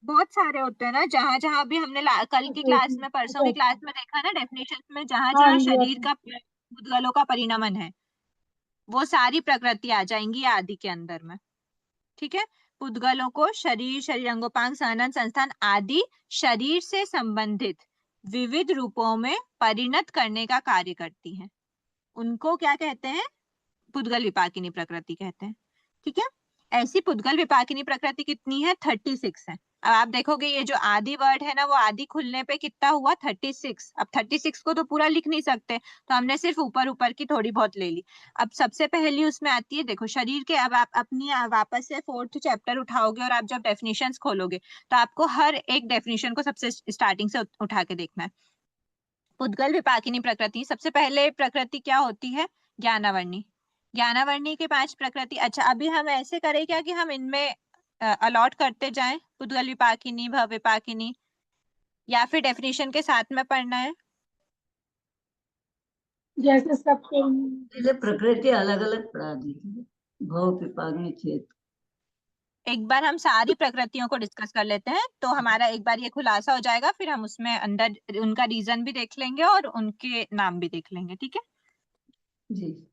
Speaker 2: बहुत सारे होते हैं ना। जहां जहां भी हमने कल की क्लास में, परसों की क्लास में देखा ना डेफिनेशन में, जहां जहां शरीर का पुद्गलों का परिणमन है, वो सारी प्रकृति आ जाएंगी आदि के अंदर में। ठीक है, पुद्गलों को शरीर अंगोपांग, सहनन, संस्थान आदि शरीर से संबंधित विविध रूपों में परिणत करने का कार्य करती हैं। उनको क्या कहते हैं? पुद्गल विपाकिनी प्रकृति कहते हैं। ठीक है, ऐसी पुद्गल विपाकिनी प्रकृति कितनी है? 36 है। अब आप देखोगे ये जो आदि वर्ड है ना, वो आदि खुलने पे कितना हुआ 36। अब 36 को तो पूरा लिख नहीं सकते, तो हमने सिर्फ ऊपर ऊपर की थोड़ी बहुत ले ली। अब सबसे पहली उसमें आती है, देखो शरीर के, अब आप अपनी वापस से 4th चैप्टर उठाओगे और आप जब डेफिनेशंस खोलोगे तो आपको हर एक डेफिनेशन को सबसे स्टार्टिंग से उठा के देखना है। पुद्गल विपाकिनी प्रकृति, सबसे पहले प्रकृति क्या होती है? ज्ञानावर्णी। ज्ञानावर्णी के 5 प्रकृति। अच्छा, अभी हम ऐसे करें क्या कि हम इनमें अलॉट करते जाएं, पुद्गल विपाकिनी, भव विपाकिनी, या फिर डेफिनेशन के साथ में पढ़ना है?
Speaker 3: जैसे सबके
Speaker 4: इसलिए प्रकृति अलग अलग पढ़ा दीजिए, भव विपाकिनी चेत।
Speaker 2: एक बार हम सारी प्रकृतियों को डिस्कस कर लेते हैं, तो हमारा एक बार ये खुलासा हो जाएगा, फिर हम उसमें अंदर उनका रीजन भी देख लेंगे और उनके नाम भी देख लेंगे, ठीक है?
Speaker 4: जी।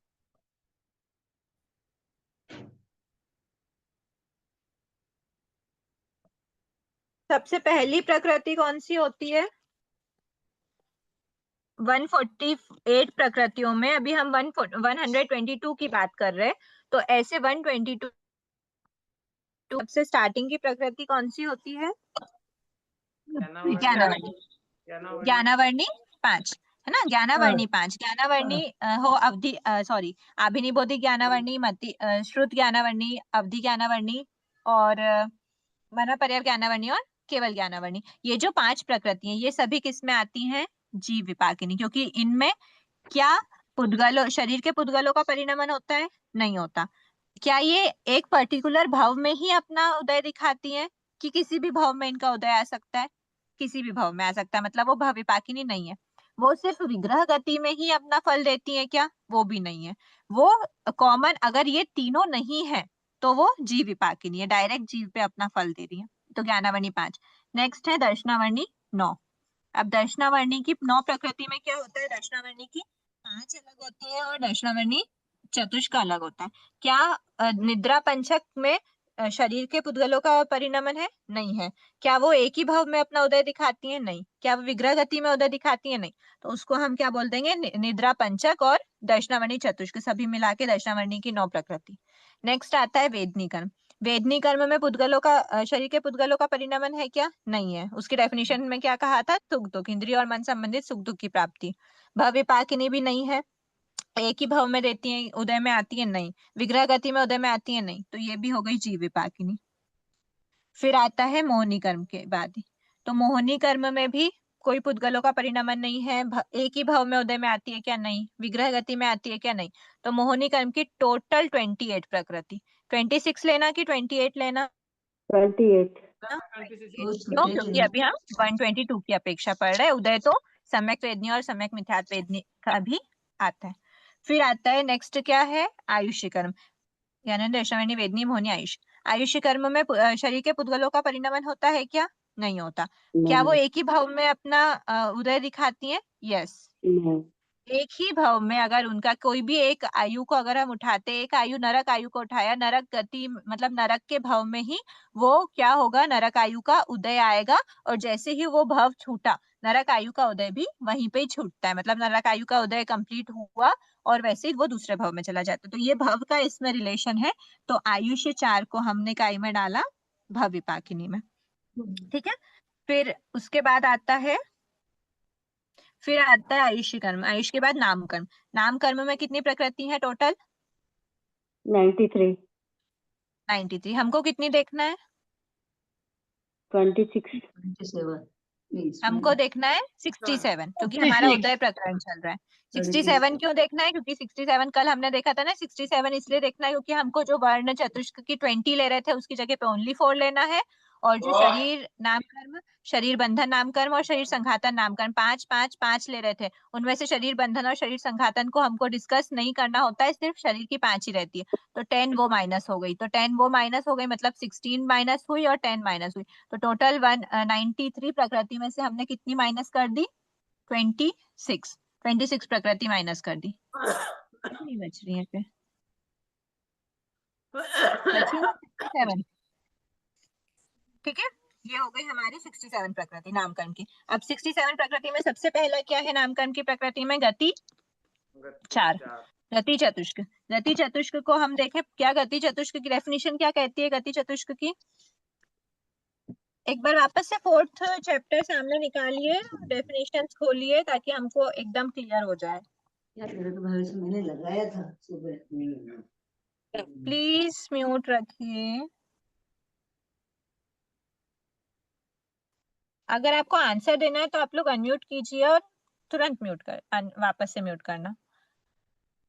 Speaker 2: सबसे पहली प्रकृति कौन सी होती है? 148 प्रकृतियों में अभी हम 122 की बात कर रहे हैं, तो ऐसे 122 सबसे स्टार्टिंग की प्रकृति कौन सी होती है? ज्ञानावर्णी। ज्ञानावर्णी 5 है ना, ज्ञानावर्णी 5। ज्ञानावर्णी हो अवधि, सॉरी, आभिनिबोधि ज्ञानावर्णी, मति श्रुत ज्ञानावर्णी, अवधि ज्ञानावर्णी और मना पर्याय ज्ञानावर्णी और केवल ज्ञानावर्णी। ये जो 5 प्रकृति हैं, ये सभी किस में आती हैं? जीव विपाकिनी। क्योंकि इनमें क्या पुद्गलों, शरीर के पुद्गलों का परिणमन होता है? नहीं होता। क्या ये एक पर्टिकुलर भाव में ही अपना उदय दिखाती हैं कि किसी भी भाव में इनका उदय आ सकता है? किसी भी भाव में आ सकता है, मतलब वो भाव विपाकिनी नहीं है। वो सिर्फ विग्रह गति में ही अपना फल देती है क्या? वो भी नहीं है। वो कॉमन, अगर ये तीनों नहीं है तो वो जीव विपाकिनी है, डायरेक्ट जीव पे अपना फल दे रही है। तो ज्ञानावर्णी 5। नेक्स्ट है दर्शनावर्णी 9। अब दर्शनावर्णी की 9 प्रकृति में क्या होता है? दर्शनावर्णी की 5 अलग होती है और दर्शनावर्णी चतुष्क अलग होता है। क्या निद्रा पंचक में शरीर के पुद्गलों का परिणमन है? नहीं है। क्या वो एक ही भाव में अपना उदय दिखाती है? नहीं। क्या वो विग्रह गति में उदय दिखाती है? नहीं। तो उसको हम क्या बोल देंगे? निद्रा पंचक और दर्शनावर्णी चतुष्क सभी मिला के दर्शनावर्णी की 9 प्रकृति। नेक्स्ट आता है वेदनी कर्म। वेदनी कर्म में पुद्गलों का, शरीर के पुद्गलों का परिणमन है क्या? नहीं है। उसकी डेफिनेशन में क्या कहा था? सुख दुख, इंद्रिय और मन संबंधित सुख दुख की प्राप्ति। भव विपाकिनी भी नहीं है, एक ही भाव में देती है, उदय में आती है? नहीं। विग्रह गति में उदय में आती है? नहीं। तो ये भी हो गई जीव विपाकिनी। फिर आता है मोहनी कर्म के बाद ही। तो मोहनी कर्म में भी कोई पुद्गलों का परिणमन नहीं है, एक ही भाव में उदय में आती है क्या? नहीं। विग्रह गति में आती है क्या? नहीं। तो मोहनी कर्म की टोटल 28 प्रकृति। 26 लेना कि 28 लेना?
Speaker 6: 28।
Speaker 4: वो
Speaker 2: क्यों?
Speaker 4: छुट्टे
Speaker 2: क्योंकि अभी हम 122 की अपेक्षा पढ़ रहे हैं। उदय तो सम्यक वेदनी और सम्यक मिथ्यात्व वेदनी का भी आता है। फिर आता है नेक्स्ट क्या है? आयुष्य कर्म, यानी दर्शनावर्णी, वेदनी, मोहनी, आयुष। आयुष्य कर्म में शरीर के पुद्गलों का परिणमन होता है क्या? नहीं होता। क्या वो एक ही भाव में अपना उदय दिखाती है? यस।
Speaker 6: नहीं।
Speaker 2: एक ही भाव में अगर उनका कोई भी एक आयु को अगर हम उठाते, एक आयु नरक आयु को उठाया, नरक गति मतलब नरक के भाव में ही वो क्या होगा? नरक आयु का उदय आएगा। और जैसे ही वो भाव छूटा, नरक आयु का उदय भी वहीं पे ही छूटता है, मतलब नरक आयु का उदय कंप्लीट हुआ और वैसे ही वो दूसरे भाव में चला जाता है। तो ये भाव का इसमें रिलेशन है। तो आयुष्य 4 को हमने काय में डाला? भव विपाकिनी में, ठीक है। फिर उसके बाद आता है, फिर आता है आयुष्य कर्म। आयुष के बाद नाम कर्म। नाम कर्म में कितनी प्रकृति है टोटल?
Speaker 6: 93।
Speaker 2: 93। हमको कितनी देखना है?
Speaker 6: 26।
Speaker 4: 27।
Speaker 2: हमको देखना है 67, क्योंकि हमारा
Speaker 3: 56।
Speaker 2: उदय प्रकरण चल रहा है। 67 क्यों देखना है? क्योंकि 67 कल हमने देखा था ना। 67 इसलिए देखना है क्योंकि हमको जो वर्ण चतुष्क की 20 ले रहे थे, उसकी जगह पे ओनली 4 लेना है। और जो शरीर नाम कर्म, शरीर बंधन नाम कर्म और शरीर संघातन नाम कर्म 5 5 5 ले रहे थे, उनमें से शरीर बंधन और शरीर संघातन को हमको डिस्कस नहीं करना होता है, सिर्फ शरीर की 5 ही रहती है। तो 10 वो माइनस हो गई, तो 10 वो माइनस हो गई, मतलब 16 माइनस हुई और 10 माइनस हुई। तो टोटल 193 प्रकृति में से हमने कितनी माइनस कर दी? 26 प्रकृति माइनस कर दी। कितनी बच रही है फिर? बची ना 67, ठीक है। ये हो गई हमारी 67 प्रकृति नामकरण की। अब 67 प्रकृति में सबसे पहला क्या है नामकरण की प्रकृति में? गति 4। गति चतुष्क। गति चतुष्क को हम देखें, क्या गति चतुष्क की डेफिनेशन क्या कहती है? गति चतुष्क की एक बार वापस से 4th चैप्टर सामने निकालिए, डेफिनेशंस खोलिए ताकि हमको एकदम क्लियर हो जाए।
Speaker 4: यार मेरे तो भविष्य मैंने लगाया था सुबह।
Speaker 2: प्लीज म्यूट रखिए। अगर आपको आंसर देना है तो आप लोग अनम्यूट कीजिए और तुरंत वापस से म्यूट करना।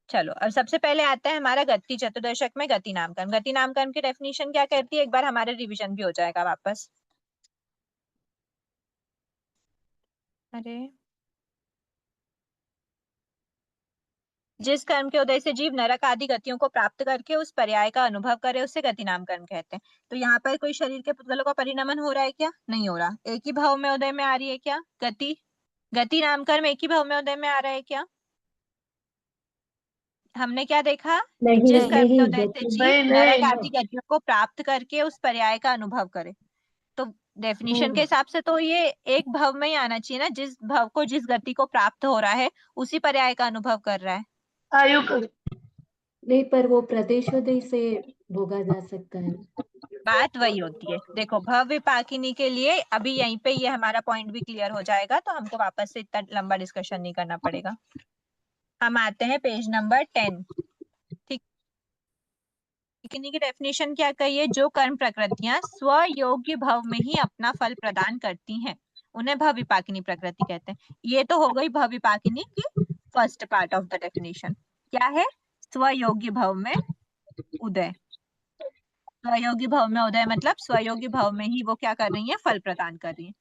Speaker 2: चलो, अब सबसे पहले आता है हमारा गति चतुर्दशक में गति नामकरण। गति नामकरण की डेफिनेशन क्या कहती है, एक बार हमारे रिवीजन भी हो जाएगा वापस। अरे, जिस कर्म के उदय से जीव नरक आदि गतियों को प्राप्त करके उस पर्याय का अनुभव करे उसे गति नामकरण कहते हैं। तो यहाँ पर कोई शरीर के पुद्गलों का परिणमन हो रहा है क्या? नहीं हो रहा। एक ही भाव में उदय में आ रही है क्या गति? गति नामकरण में एक ही भाव में उदय में आ रहा है क्या? हमने क्या देखा?
Speaker 6: नहीं
Speaker 2: जिस कर्म के
Speaker 6: नहीं
Speaker 2: उदय से जीव
Speaker 3: नहीं
Speaker 2: नरक
Speaker 3: नहीं
Speaker 2: आदि गतियों को प्राप्त करके उस पर्याय का अनुभव करे। तो डेफिनेशन के हिसाब से तो ये एक भाव में ही आना चाहिए ना, जिस भाव को जिस गति को प्राप्त हो रहा है उसी पर्याय का अनुभव कर रहा है।
Speaker 3: आयु का
Speaker 6: नहीं, पर वो प्रदेशोदय से भोगा जा सकता है।
Speaker 2: बात वही होती है। देखो, भव विपाकिनी के लिए अभी यहीं पे ये हमारा पॉइंट भी क्लियर हो जाएगा, तो हमको वापस से इतना लंबा डिस्कशन नहीं करना पड़ेगा। हम आते हैं पेज नंबर 10। ठीक, विपाकिनी की डेफिनेशन क्या कही है? जो कर्म प्रकृतियां स्वयोग्य भव में ही अपना फल प्रदान करती हैं उन्हें भव विपाकिनी प्रकृति कहते हैं। ये तो हो गई भव विपाकिनी की first part of the definition. क्या है? स्वयोग्य भव में उदय। स्वयोगी भाव में उदय मतलब स्वयोगी भाव में ही वो क्या कर रही है? फल प्रदान कर रही है।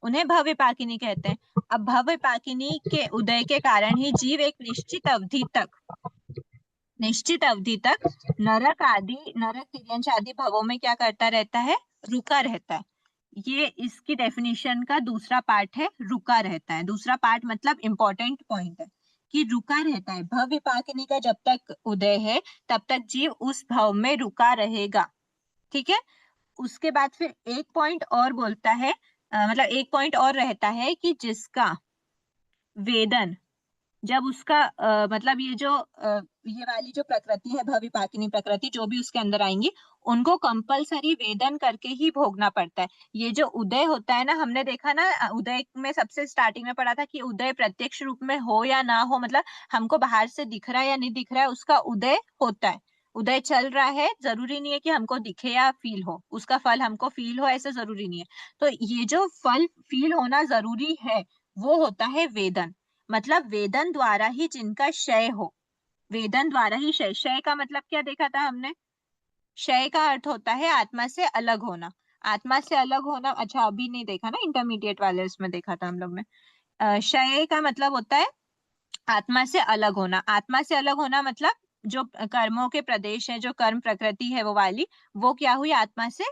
Speaker 2: उन्हें भव विपाकिनी कहते हैं। अब भव विपाकिनी के उदय के कारण ही जीव एक निश्चित अवधि तक नरक तिर्यंच आदि भवों में क्या करता रहता है? रुका रहता है। ये इसकी डेफिनेशन का दूसरा पार्ट है, रुका रहता है। दूसरा पार्ट मतलब इंपॉर्टेंट पॉइंट है कि रुका रहता है। भव विपाकिनी का जब तक उदय है तब तक जीव उस भाव में रुका रहेगा। ठीक है। उसके बाद फिर एक पॉइंट और बोलता है, मतलब एक पॉइंट और रहता है कि जिसका वेदन, जब उसका मतलब ये वाली जो प्रकृति है भविपाकिनी प्रकृति, जो भी उसके अंदर आएंगी उनको कंपलसरी वेदन करके ही भोगना पड़ता है। ये जो उदय होता है ना, हमने देखा ना उदय में सबसे स्टार्टिंग में पढ़ा था कि उदय प्रत्यक्ष रूप में हो या ना हो, मतलब हमको बाहर से दिख रहा है या नहीं दिख रहा है, उसका उदय होता है। उदय चल रहा है, जरूरी नहीं है कि हमको दिखे या फील हो, उसका फल हमको फील हो ऐसा जरूरी नहीं है। तो ये जो फल फील होना जरूरी है वो होता है वेदन। मतलब वेदन द्वारा ही जिनका क्षय हो, वेदन द्वारा ही क्षय। क्षय का मतलब क्या देखा था हमने? क्षय का अर्थ होता है आत्मा से अलग होना। आत्मा से अलग होना, अच्छा अभी नहीं देखा ना, इंटरमीडिएट वाले उसमें देखा था हम लोग ने। क्षय का मतलब होता है आत्मा से अलग होना। आत्मा से अलग होना मतलब जो कर्मों के प्रदेश है, जो कर्म प्रकृति है वो वाली, वो क्या हुई? आत्मा से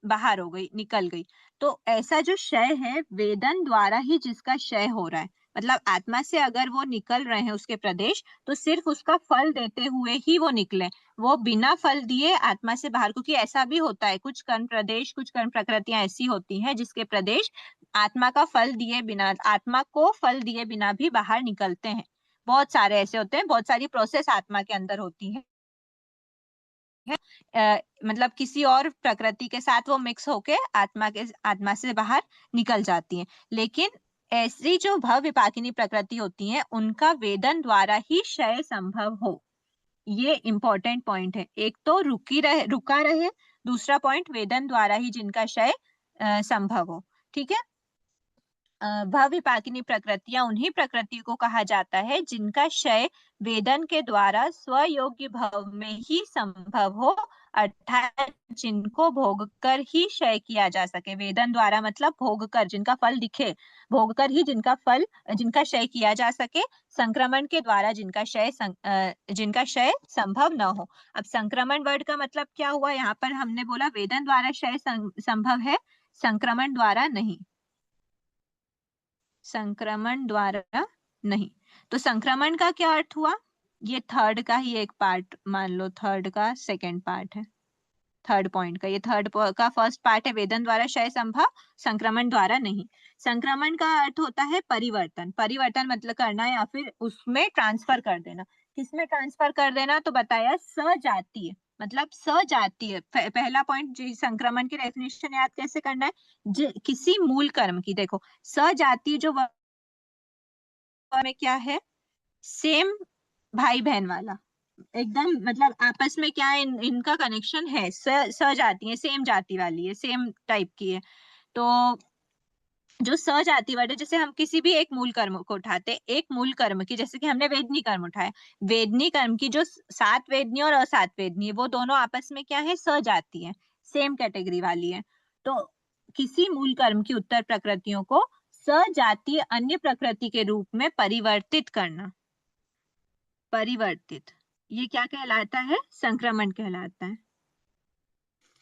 Speaker 2: बाहर हो गई, निकल गई। तो ऐसा जो क्षय है वेदन द्वारा ही जिसका क्षय हो रहा है, मतलब आत्मा से अगर वो निकल रहे हैं उसके प्रदेश, तो सिर्फ उसका फल देते हुए ही वो निकले, वो बिना फल दिए आत्मा से बाहर। क्योंकि ऐसा भी होता है, कुछ कर्म प्रदेश, कुछ कर्म प्रकृतियां ऐसी होती हैं जिसके प्रदेश आत्मा का फल दिए बिना, आत्मा को फल दिए बिना भी बाहर निकलते हैं। बहुत सारे ऐसे होते हैं, बहुत सारी प्रोसेस आत्मा के अंदर होती है। मतलब किसी और प्रकृति के साथ वो मिक्स होके आत्मा से बाहर निकल जाती हैं। लेकिन ऐसी जो भव विपाकिनी प्रकृति होती है उनका वेदन द्वारा ही क्षय संभव हो। ये इंपॉर्टेंट पॉइंट है। एक तो रुका रहे, दूसरा पॉइंट वेदन द्वारा ही जिनका क्षय संभव हो। ठीक है। भव विपाकिनी प्रकृतियां उन्हीं प्रकृति को कहा जाता है जिनका क्षय वेदन के द्वारा स्वयोग्य भव में ही संभव हो, अर्थात जिनको भोग कर ही क्षय किया जा सके। वेदन द्वारा मतलब भोग कर, जिनका फल दिखे, भोग कर ही जिनका क्षय किया जा सके। संक्रमण के द्वारा जिनका क्षय संभव न हो। अब संक्रमण वर्ड का मतलब क्या हुआ? यहाँ पर हमने बोला वेदन द्वारा क्षय संभव है, संक्रमण द्वारा नहीं। संक्रमण द्वारा नहीं। तो संक्रमण का क्या अर्थ हुआ? ये थर्ड का ही एक पार्ट मान लो, थर्ड का सेकंड पार्ट है, थर्ड पॉइंट का। ये थर्ड का फर्स्ट पार्ट है, वेदन द्वारा क्षय संभव, संक्रमण द्वारा नहीं। संक्रमण का अर्थ होता है परिवर्तन। परिवर्तन मतलब करना या फिर उसमें ट्रांसफर कर देना। किसमें ट्रांसफर कर देना? तो बताया सजातीय, मतलब सजातीय। पहला पॉइंट जी, संक्रमण की डेफिनेशन याद कैसे करना है, किसी मूल कर्म की। देखो सजातीय जो में क्या है, सेम भाई बहन वाला, एकदम मतलब आपस में क्या है, इनका कनेक्शन है, सजाती है, सेम जाति वाली है, सेम टाइप की है। तो जो सजाति वर्ड है, जैसे हम किसी भी एक मूल कर्म को उठाते, एक मूल कर्म की, जैसे कि हमने वेदनी कर्म उठाया, वेदनी कर्म की जो सात वेदनी और असात वेदनी, वो दोनों आपस में क्या है, सजाति है, सेम कैटेगरी वाली है। तो किसी मूल कर्म की उत्तर प्रकृतियों को सजातीय अन्य प्रकृति के रूप में परिवर्तित करना, परिवर्तित, ये क्या कहलाता है, संक्रमण कहलाता है।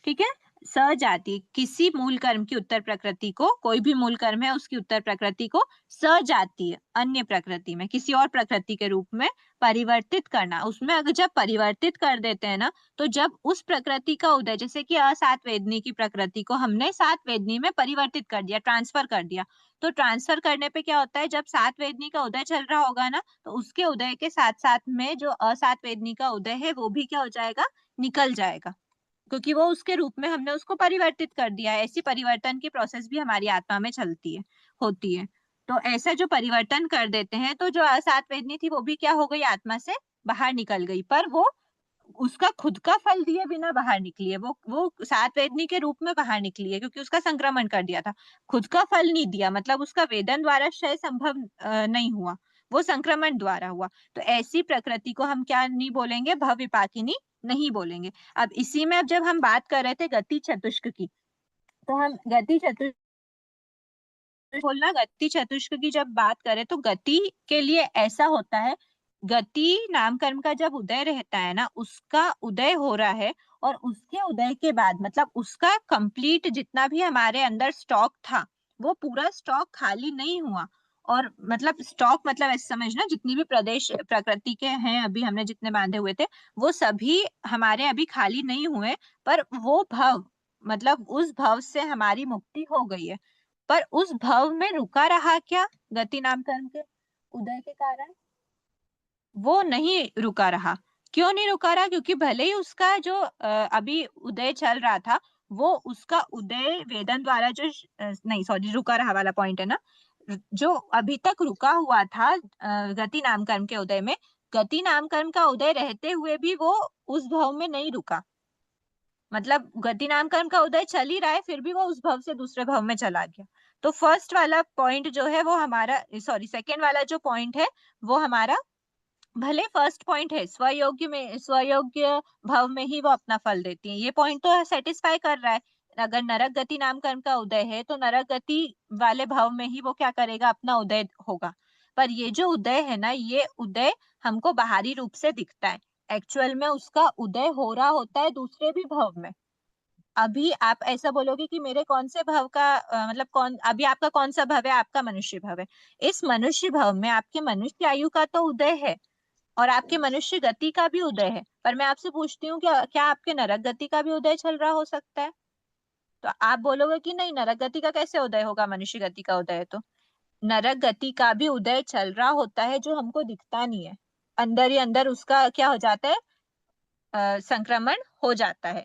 Speaker 2: ठीक है, सजाति, किसी मूल कर्म की उत्तर प्रकृति को, कोई भी मूल कर्म है उसकी उत्तर प्रकृति को सजातीय अन्य प्रकृति में, किसी और प्रकृति के रूप में परिवर्तित करना। उसमें अगर जब परिवर्तित कर देते हैं ना, तो जब उस प्रकृति का उदय, जैसे कि असात वेदनी की प्रकृति को हमने सात वेदनी में परिवर्तित कर दिया, ट्रांसफर कर दिया, तो ट्रांसफर करने पे क्या होता है, जब सात वेदनी का उदय चल रहा होगा ना, तो उसके उदय के साथ साथ में जो असात वेदनी का उदय है वो भी क्या हो जाएगा, निकल जाएगा, क्योंकि वो उसके रूप में हमने उसको परिवर्तित कर दिया है। ऐसी परिवर्तन की प्रोसेस भी हमारी आत्मा में चलती है, होती है। तो ऐसा जो परिवर्तन कर देते हैं, तो जो असात वेदनी थी वो भी क्या हो गई, आत्मा से बाहर निकल गई, पर वो उसका खुद का फल दिए बिना बाहर निकली है, वो सात वेदनी के रूप में बाहर निकली है, क्योंकि उसका संक्रमण कर दिया था, खुद का फल नहीं दिया, मतलब उसका वेदन द्वारा क्षय संभव नहीं हुआ, वो संक्रमण द्वारा हुआ। तो ऐसी प्रकृति को हम क्या नहीं बोलेंगे, भवविपाकिनी नहीं बोलेंगे। अब इसी में, अब जब हम बात कर रहे थे गति चतुष्क की, तो हम गति चतुष्क बोलना, गति चतुष्क की जब बात करें, तो गति के लिए ऐसा होता है, गति नाम कर्म का जब उदय रहता है ना, उसका उदय हो रहा है, और उसके उदय के बाद मतलब उसका कंप्लीट जितना भी हमारे अंदर स्टॉक था, वो पूरा स्टॉक खाली नहीं हुआ। और मतलब स्टॉक मतलब ऐसे समझना, जितनी भी प्रदेश प्रकृति के हैं अभी हमने जितने बांधे हुए थे, वो सभी हमारे अभी खाली नहीं हुए, पर वो भव, मतलब उस भव से हमारी मुक्ति हो गई है। पर उस भव में रुका रहा क्या, गति नाम कर्म के उदय के कारण वो नहीं रुका रहा। क्यों नहीं रुका रहा, क्योंकि भले ही उसका जो अभी उदय चल रहा था, वो उसका उदय वेदन द्वारा जो नहीं सॉरी, रुका रहा वाला पॉइंट है ना, जो अभी तक रुका हुआ था गति नाम कर्म के उदय में, गति नाम कर्म का उदय रहते हुए भी वो उस भव में नहीं रुका, मतलब गति नाम कर्म का उदय चल ही रहा है, फिर भी वो उस भव से दूसरे भव में चला गया। तो फर्स्ट वाला पॉइंट जो है वो हमारा, सॉरी सेकेंड वाला जो पॉइंट है वो हमारा, भले फर्स्ट पॉइंट है स्वयोग्य में, स्वयोग्य भव में ही वो अपना फल देती है, ये पॉइंट तो सेटिस्फाई कर रहा है। अगर नरक गति नाम कर्म का उदय है, तो नरक गति वाले भव में ही वो क्या करेगा, अपना उदय होगा। पर ये जो उदय है ना, ये उदय हमको बाहरी रूप से दिखता है, एक्चुअल में उसका उदय हो रहा होता है दूसरे भी भव में। अभी आप ऐसा बोलोगे कि मेरे कौन से भव का मतलब कौन, अभी आपका कौन सा भव है, आपका मनुष्य भव है, इस मनुष्य भव में आपके मनुष्य आयु का तो उदय है, और आपके मनुष्य गति का भी उदय है। पर मैं आपसे पूछती हूँ, क्या आपके नरक गति का भी उदय चल रहा हो सकता है? तो आप बोलोगे कि नहीं, नरक गति का कैसे उदय होगा, मनुष्य गति का उदय है। तो नरक गति का भी उदय चल रहा होता है, जो हमको दिखता नहीं है, अंदर ही अंदर उसका क्या हो जाता है, संक्रमण हो जाता है।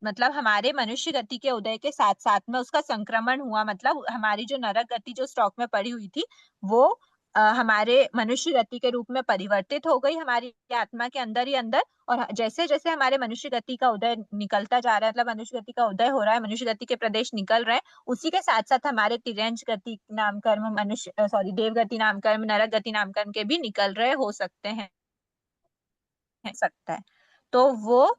Speaker 2: मतलब हमारे मनुष्य गति के उदय के साथ साथ में उसका संक्रमण हुआ, मतलब हमारी जो नरक गति जो स्टॉक में पड़ी हुई थी, वो हमारे मनुष्य गति के रूप में परिवर्तित हो गई हमारी आत्मा के अंदर ही अंदर। और जैसे जैसे हमारे मनुष्य गति का उदय निकलता जा रहा है, मतलब मनुष्य गति का उदय हो रहा है, मनुष्य गति के प्रदेश निकल रहे हैं, उसी के साथ साथ हमारे तिर्यंच गति नाम कर्म, मनुष्य सॉरी देव गति नाम कर्म, नरक गति नाम कर्म के भी निकल रहे हो सकते हैं, सकता है। तो वो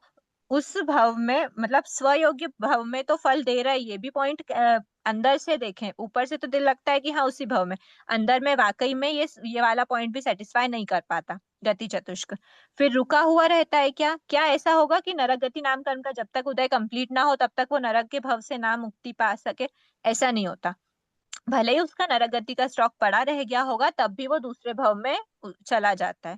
Speaker 2: उस भव में, मतलब स्वयोग्य भव में तो फल दे रहा है, ये भी पॉइंट अंदर से देखें, ऊपर से तो दिल लगता है कि हाँ उसी भव में, अंदर में वाकई में ये वाला पॉइंट भी सेटिस्फाई नहीं कर पाता गति चतुष्क। फिर रुका हुआ रहता है क्या, क्या ऐसा होगा कि नरक गति नाम कर्म का जब तक उदय कंप्लीट ना हो, तब तक वो नरक के भव से ना मुक्ति पा सके? ऐसा नहीं होता। भले ही उसका नरक गति का स्टॉक पड़ा रह गया होगा, तब भी वो दूसरे भव में चला जाता है।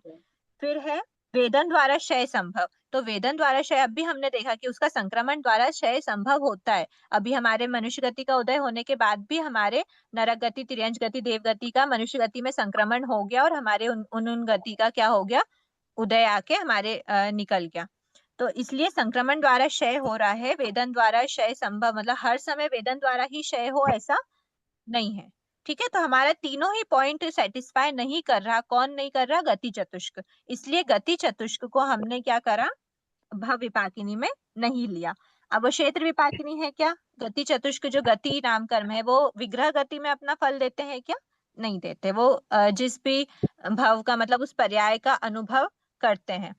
Speaker 2: फिर है वेदन द्वारा क्षय संभव। तो वेदन द्वारा क्षय, अब भी हमने देखा कि उसका संक्रमण द्वारा क्षय संभव होता है। अभी हमारे मनुष्य गति का उदय होने के बाद भी हमारे नरक गति, तिर्यंच गति, देव गति का मनुष्य गति में संक्रमण हो गया, और हमारे उन गति का क्या हो गया, उदय आके हमारे निकल गया। तो इसलिए संक्रमण द्वारा क्षय हो रहा है, वेदन द्वारा क्षय संभव, मतलब हर समय वेदन द्वारा ही क्षय हो ऐसा नहीं है। ठीक है, तो हमारा तीनों ही पॉइंट सेटिस्फाई नहीं कर रहा। कौन नहीं कर रहा? गति चतुष्क। इसलिए गति चतुष्क को हमने क्या करा? भव विपाकिनी में नहीं लिया। अब वो क्षेत्र विपाकिनी है क्या? गति चतुष्क जो गति नाम कर्म है वो विग्रह गति में अपना फल देते हैं क्या? नहीं देते। वो जिस भी भव का मतलब उस पर्याय का अनुभव करते हैं,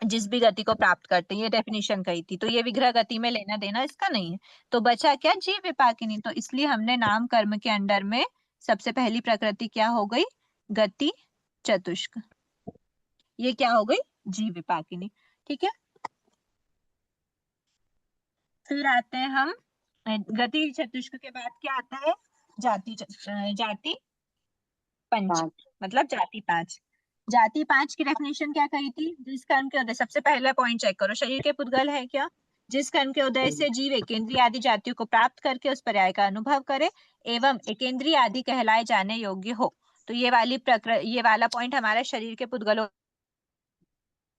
Speaker 2: जिस भी गति को प्राप्त करते हैं, ये डेफिनेशन कही थी। तो ये विग्रह गति में लेना देना इसका नहीं है। तो बचा क्या? जीव विपाकिनी। तो इसलिए हमने नाम कर्म के अंडर में सबसे पहली प्रकृति क्या हो गई? गति चतुष्क। ये क्या हो गई? जीव विपाकिनी। ठीक है, फिर आते हैं हम गति चतुष्क के बाद क्या आता है? जाति पंच, मतलब जाति पांच। जाति पांच की डेफिनेशन क्या कही थी? जिस कर्म के उदय, सबसे पहला पॉइंट चेक करो, शरीर के पुद्गल है क्या? जिस कर्म के उदय से जीव एकेंद्रीय आदि जातियों को प्राप्त करके उस पर्याय का अनुभव करे एवं एकेंद्रीय आदि कहलाए जाने योग्य हो। तो ये वाला पॉइंट हमारा शरीर के पुद्गलों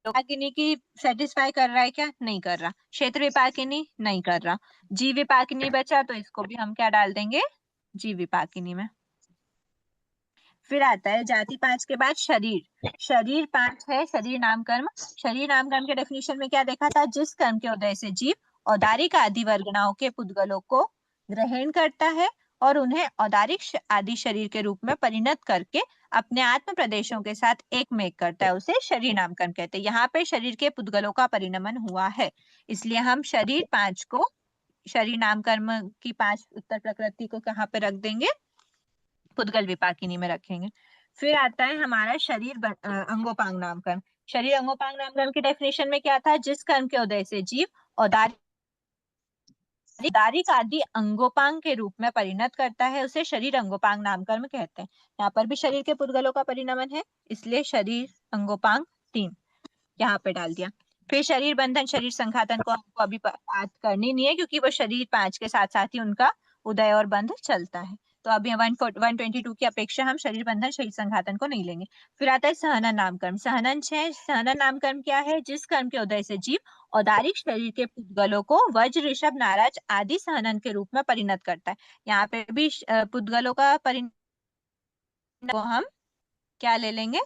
Speaker 2: विपाकिनी की सेटिस्फाई कर रहा है क्या? नहीं कर रहा। क्षेत्र विपाकिनी नहीं कर रहा। जीव विपाकिनी बचा, तो इसको भी हम क्या डाल देंगे? जीव विपाकिनी में। फिर आता है जाति पांच के बाद शरीर। शरीर पांच है, शरीर नाम कर्म। शरीर नाम कर्म के डेफिनेशन में क्या देखा था? जिस कर्म के उदय से जीव औदारिक आदि वर्गणाओं के पुद्गलों को ग्रहण करता है और उन्हें औदारिक आदि शरीर के रूप में परिणत करके अपने आत्म प्रदेशों के साथ एक में एक करता है, उसे शरीर नाम कर्म कहते हैं। यहाँ पे शरीर के पुद्गलों का परिणमन हुआ है, इसलिए हम शरीर पांच को, शरीर नाम कर्म की पांच उत्तर प्रकृति को कहाँ पे रख देंगे? पुद्गल विपाकिनी में रखेंगे। फिर आता है हमारा शरीर अंगोपांग नाम कर्म। शरीर अंगोपांग नाम कर्म की डेफिनेशन में क्या था? जिस कर्म के उदय से जीव औदारिक आदि अंगोपांग के रूप में परिणत करता है, उसे शरीर अंगोपांग नाम कर्म कहते हैं। यहाँ पर भी शरीर के पुद्गलों का परिणमन है, इसलिए शरीर अंगोपांग 3 यहाँ पे डाल दिया। फिर शरीर बंधन, शरीर संघातन को हमको अभी बात करनी नहीं है, क्योंकि वो शरीर पांच के साथ साथ ही उनका उदय और बंध चलता है। तो अभी 122 की अपेक्षा हम शरीर बंधन, शरीर संघातन को नहीं लेंगे। फिर आता है सहनन नाम कर्म। सहनन 6। सहनन नाम कर्म क्या है? जिस कर्म के उदय से जीव औदारिक शरीर के पुद्गलों को वज्र, ऋषभ, नाराज आदि सहनन के रूप में परिणत करता है। यहाँ पे भी पुद्गलों का परिणत को हम क्या ले लेंगे?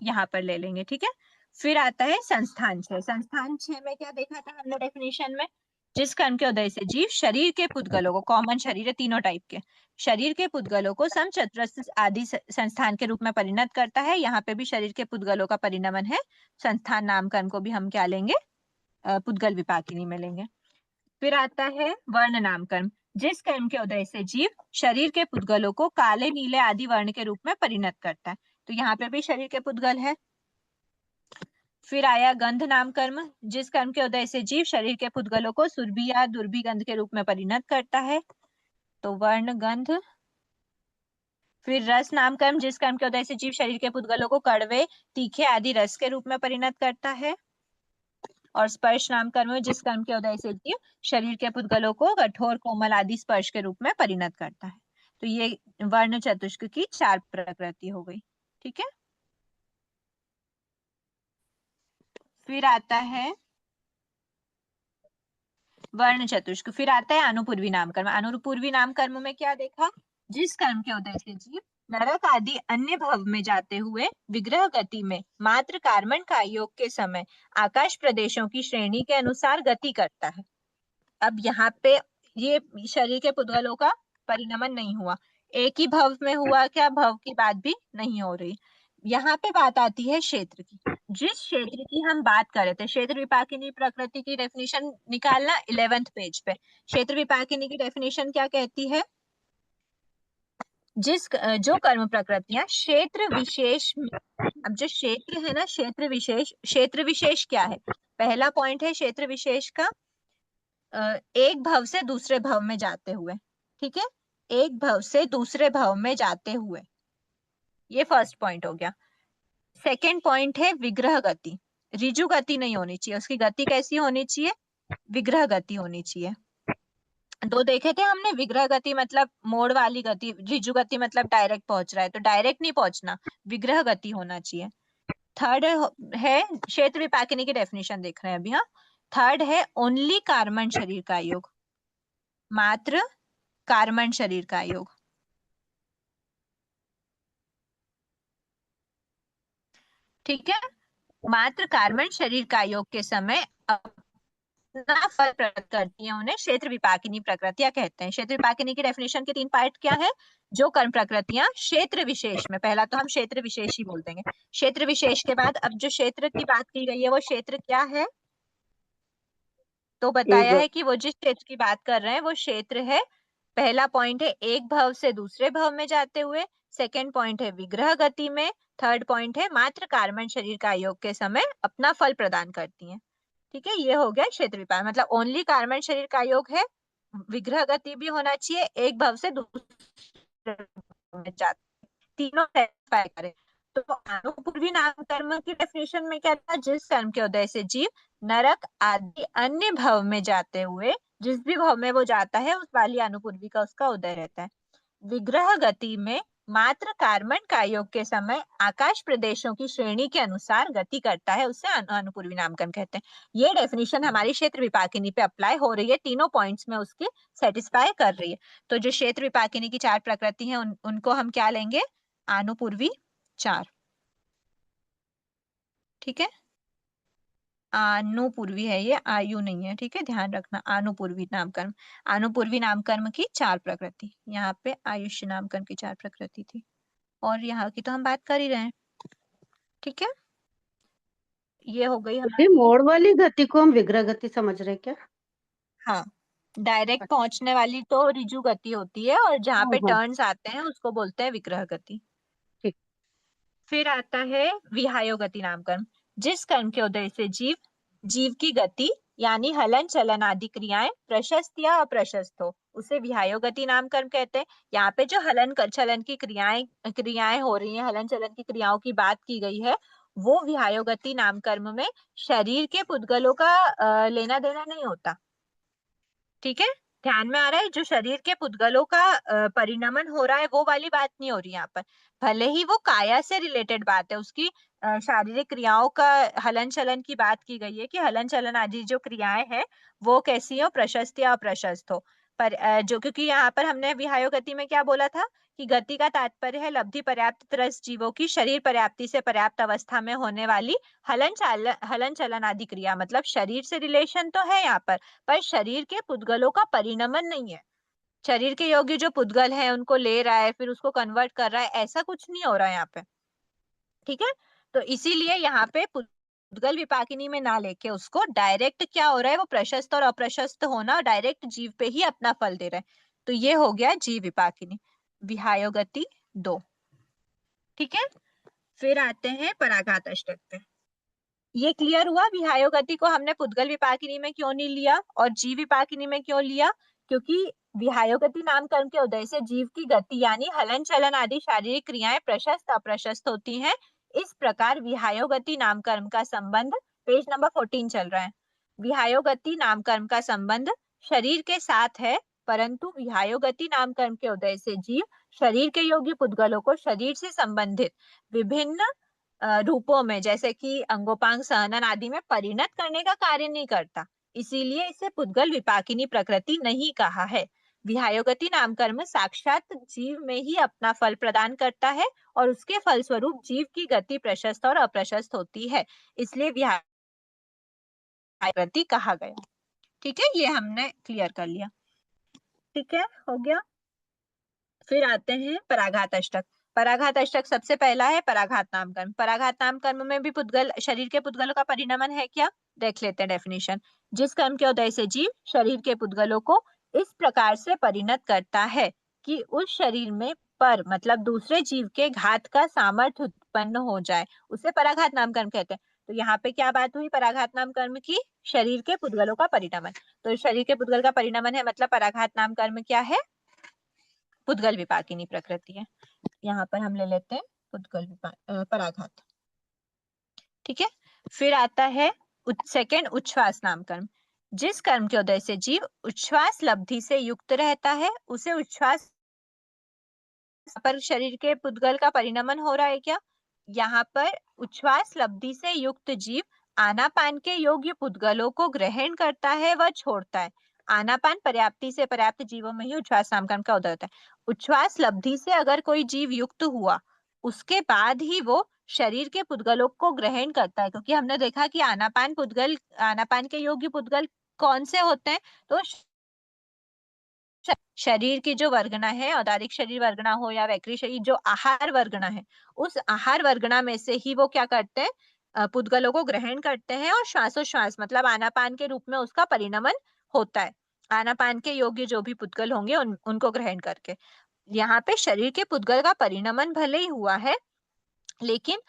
Speaker 2: यहाँ पर ले लेंगे। ठीक है, फिर आता है संस्थान 6। संस्थान 6 में क्या देखा था हमने डेफिनेशन में? जिस कर्म के उदय से जीव शरीर के पुद्गलों को, कॉमन शरीर है तीनों टाइप के, शरीर के पुद्गलों को सम, चतुरस्र आदि संस्थान के रूप में परिणत करता है। यहाँ पे भी शरीर के पुद्गलों का परिणमन है। संस्थान नाम कर्म को भी हम क्या लेंगे? पुद्गल विपाकिनी में लेंगे। फिर आता है वर्ण नाम कर्म। जिस कर्म के उदय से जीव शरीर के पुद्गलों को काले, नीले आदि वर्ण के रूप में परिणत करता है। तो यहाँ पे भी शरीर के पुद्गल है। फिर आया गंध नाम कर्म। जिस कर्म के उदय से जीव शरीर के पुद्गलों को सुरभि या दुर्भि गंध के रूप में परिणत करता है, तो वर्ण गंध। फिर रस नाम कर्म। जिस कर्म के उदय से जीव शरीर के पुद्गलों को कड़वे, तीखे आदि रस के रूप में परिणत करता है। और स्पर्श नाम कर्म। जिस कर्म के उदय से जीव शरीर के पुद्गलों को कठोर, कोमल आदि स्पर्श के रूप में परिणत करता है। तो ये वर्ण चतुष्क की 4 प्रकृति हो गई। ठीक है, फिर आता है वर्ण चतुष्क। फिर आता है अनुपूर्वी नाम कर्म। अनुपूर्वी नाम कर्म में क्या देखा? जिस कर्म के उदय से जीव नरक आदि अन्य भव में जाते हुए विग्रह गति में मात्र कार्बन का योग के समय आकाश प्रदेशों की श्रेणी के अनुसार गति करता है। अब यहाँ पे ये शरीर के पुद्गलों का परिणमन नहीं हुआ, एक ही भव में हुआ क्या? भव की बात भी नहीं हो रही। यहाँ पे बात आती है क्षेत्र की। जिस क्षेत्र की हम बात कर रहे थे, क्षेत्र विपाकिनी प्रकृति की डेफिनेशन निकालना 11th पेज पे। क्षेत्र विपाकिनी की डेफिनेशन क्या कहती है? जो कर्म प्रकृतियां क्षेत्र विशेष में, अब जो क्षेत्र है ना, क्षेत्र विशेष क्या है? पहला पॉइंट है क्षेत्र विशेष का एक भव से दूसरे भव में जाते हुए। ठीक है, एक भव से दूसरे भव में जाते हुए, ये फर्स्ट पॉइंट हो गया। सेकंड पॉइंट है विग्रह गति। रिजु गति नहीं होनी चाहिए, उसकी गति कैसी होनी चाहिए? विग्रह गति होनी चाहिए। दो देखे थे हमने, विग्रह गति मतलब मोड़ वाली गति, रिजु गति मतलब डायरेक्ट पहुंच रहा है, तो डायरेक्ट नहीं पहुंचना, विग्रह गति होना चाहिए। थर्ड है क्षेत्र विपाकिनी की डेफिनेशन देख रहे हैं अभी। हाँ, थर्ड है ओनली कार्बन शरीर का योग, मात्र कार्बन शरीर का योग। ठीक है, मात्र कार्बन शरीर का योग के समय अपना फल प्रकट करती है, उन्हें क्षेत्र विपाकिनी प्रकृतियां कहते हैं। क्षेत्र विपाकिनी की डेफिनेशन के 3 पार्ट क्या है? जो कर्म प्रकृतियां क्षेत्र विशेष में, पहला तो हम क्षेत्र विशेष ही बोल देंगे, क्षेत्र विशेष के बाद अब जो क्षेत्र की बात की गई है वो क्षेत्र क्या है? तो बताया है कि वो जिस क्षेत्र की बात कर रहे हैं वो क्षेत्र है, पहला पॉइंट है एक भव से दूसरे भव में जाते हुए, सेकंड पॉइंट है विग्रह गति में, थर्ड पॉइंट है मात्र कार्बन शरीर का योग के समय अपना फल प्रदान करती हैं। ठीक है, ये हो गया क्षेत्र विपाक, मतलब ओनली कार्बन शरीर का योग है, विग्रह गति भी होना चाहिए, एक भव से दूसरे भव में जाते, तीनों satisfy करें। तो अनुपूर्वी नाम कर्म की डेफिनेशन में क्या था? जिस कर्म के उदय से जीव नरक आदि अन्य भव में जाते हुए, जिस भी भव में वो जाता है उस वाली अनुपूर्वी का उसका उदय रहता है। विग्रह गति में मात्र कार्बन का योग के समय आकाश प्रदेशों की श्रेणी के अनुसार गति करता है, उससे अनुपूर्वी नामकरण कहते हैं। ये डेफिनेशन हमारी क्षेत्र विपाकिनी पे अप्लाई हो रही है, तीनों पॉइंट्स में उसके सेटिस्फाई कर रही है। तो जो क्षेत्र विपाकिनी की 4 प्रकृति हैं उनको हम क्या लेंगे? अनुपूर्वी 4। ठीक है, अनुपूर्वी है ये, आयु नहीं है। ठीक है, ध्यान रखना, अनुपूर्वी नामकर्म, अनुपूर्वी नामकर्म की 4 प्रकृति, यहाँ पे आयुष्य नामकर्म की 4 प्रकृति थी, और यहाँ की तो हम बात कर ही रहे हैं। ठीक है, ये हो गई हमारी।
Speaker 7: मोड़ वाली गति को हम विग्रह गति समझ रहे हैं क्या?
Speaker 2: हाँ, डायरेक्ट पहुंचने वाली तो रिजु गति होती है, और जहाँ पे
Speaker 7: हाँ,
Speaker 2: टर्न्स आते हैं उसको बोलते हैं विग्रह गति।
Speaker 7: ठीक।
Speaker 2: फिर आता है विहायो गति नामकर्म, जिस कर्म के उदय से जीव की गति यानी हलन चलन आदि क्रियाएं प्रशस्त या अप्रशस्त हो, उसे विहायो गति नाम कर्म कहते हैं। यहाँ पे जो हलन चलन की क्रियाएं हो रही हैं, हलन चलन की क्रियाओं की बात की गई है, वो विहायो गति नाम कर्म में शरीर के पुद्गलों का लेना देना नहीं होता। ठीक है, ध्यान में आ रहा है? जो शरीर के पुद्गलों का परिणमन हो रहा है वो वाली बात नहीं हो रही यहाँ पर, भले ही वो काया से रिलेटेड बात है, उसकी शारीरिक क्रियाओं का हलन चलन की बात की गई है कि हलन चलन आदि जो क्रियाएं हैं वो कैसी हो, प्रशस्त या अप्रशस्त हो। पर जो, क्योंकि यहाँ पर हमने विहायो गति में क्या बोला था कि गति का तात्पर्य है लब्धि पर्याप्त त्रस्त जीवों की शरीर पर्याप्ति से पर्याप्त अवस्था में होने वाली हलन चलन आदि क्रिया, मतलब शरीर से रिलेशन तो है यहाँ पर शरीर के पुद्गलों का परिणमन नहीं है। शरीर के योग्य जो पुद्गल है उनको ले रहा है, फिर उसको कन्वर्ट कर रहा है, ऐसा कुछ नहीं हो रहा है यहाँ पे। ठीक है, तो इसीलिए यहाँ पे पुद्गल विपाकिनी में ना लेके उसको डायरेक्ट क्या हो रहा है, वो प्रशस्त और अप्रशस्त होना डायरेक्ट जीव पे ही अपना फल दे रहा है। तो ये हो गया जीव विपाकिनी, विहायो गति 2। ठीक है, फिर आते हैं पराघात अष्टक पे। ये क्लियर हुआ विहायो गति को हमने पुद्गल विपाकिनी में क्यों नहीं लिया और जीव विपाकिनी में क्यों लिया? क्योंकि विहायो गति नाम कर्म के उदय से जीव की गति यानी हलन चलन आदि शारीरिक क्रियाएं प्रशस्त अप्रशस्त होती हैं। इस प्रकार विहायो गति नाम कर्म का संबंध, पेज नंबर 14 चल रहा है, विहायो गति नाम कर्म का संबंध शरीर के साथ है, परंतु विहायो गति नाम कर्म के उदय से जीव शरीर के योग्य पुद्गलों को शरीर से संबंधित विभिन्न रूपों में, जैसे कि अंगोपांग सहनन आदि में परिणत करने का कार्य नहीं करता, इसीलिए इसे पुद्गल विपाकिनी प्रकृति नहीं कहा है। विहायोगति नाम कर्म साक्षात जीव में ही अपना फल प्रदान करता है और उसके फलस्वरूप जीव की गति प्रशस्त और अप्रशस्त होती है, इसलिए विहायोगति कहा गया। ठीक है, ये हमने क्लियर कर लिया। ठीक है, हो गया। फिर आते हैं पराघात अष्टक। पराघात अष्टक सबसे पहला है पराघात नाम कर्म। पराघात नाम कर्म में भी पुद्गल, शरीर के पुद्गलों का परिणमन है क्या? देख लेते हैं डेफिनेशन। जिस कर्म के उदय से जीव शरीर के पुद्गलों को इस प्रकार से परिणत करता है कि उस शरीर में पर मतलब दूसरे जीव के घात का सामर्थ्य उत्पन्न हो जाए, उसे पराघात नाम कर्म कहते हैं। तो यहाँ पे क्या बात हुई पराघात नाम कर्म की? शरीर के पुद्गलों का परिणमन। तो शरीर के पुद्गल का परिणमन है, मतलब पराघात नाम कर्म क्या है? पुद्गल विपाकिनी प्रकृति है। यहाँ पर हम ले लेते हैं पुद्गल पराघात। ठीक है, फिर आता है सेकंड उच्छ्वास नाम कर्म। जिस कर्म के उदय से जीव उच्छ्वास लब्धि से युक्त रहता है उसे उच्छ्वास, पर शरीर के पुद्गल का परिणमन हो रहा है क्या? यहाँ पर उच्छ्वास लब्धि से युक्त जीव आनापान के योग्य पुद्गलों को ग्रहण करता है व छोड़ता है। आनापान पर्याप्ति से पर्याप्त जीवों में ही उच्छ्वास नामकरण का उदय होता है। उच्छ्वास लब्धि से अगर कोई जीव युक्त हुआ उसके बाद ही वो शरीर के पुद्गलों को ग्रहण करता है, क्योंकि हमने देखा कि आनापान के योग्य पुद्गल कौन से होते हैं, तो शरीर की जो वर्गना है, औदारिक शरीर वर्गना हो या वैक्री शरीर, जो आहार वर्गना है, उस आहार वर्गना में से ही वो क्या करते हैं, पुद्गलों को ग्रहण करते हैं और श्वासोश्वास मतलब आनापान के रूप में उसका परिणमन होता है। आनापान के योग्य जो भी पुद्गल होंगे उनको ग्रहण करके यहाँ पे शरीर के पुद्गल का परिणमन भले ही हुआ है, लेकिन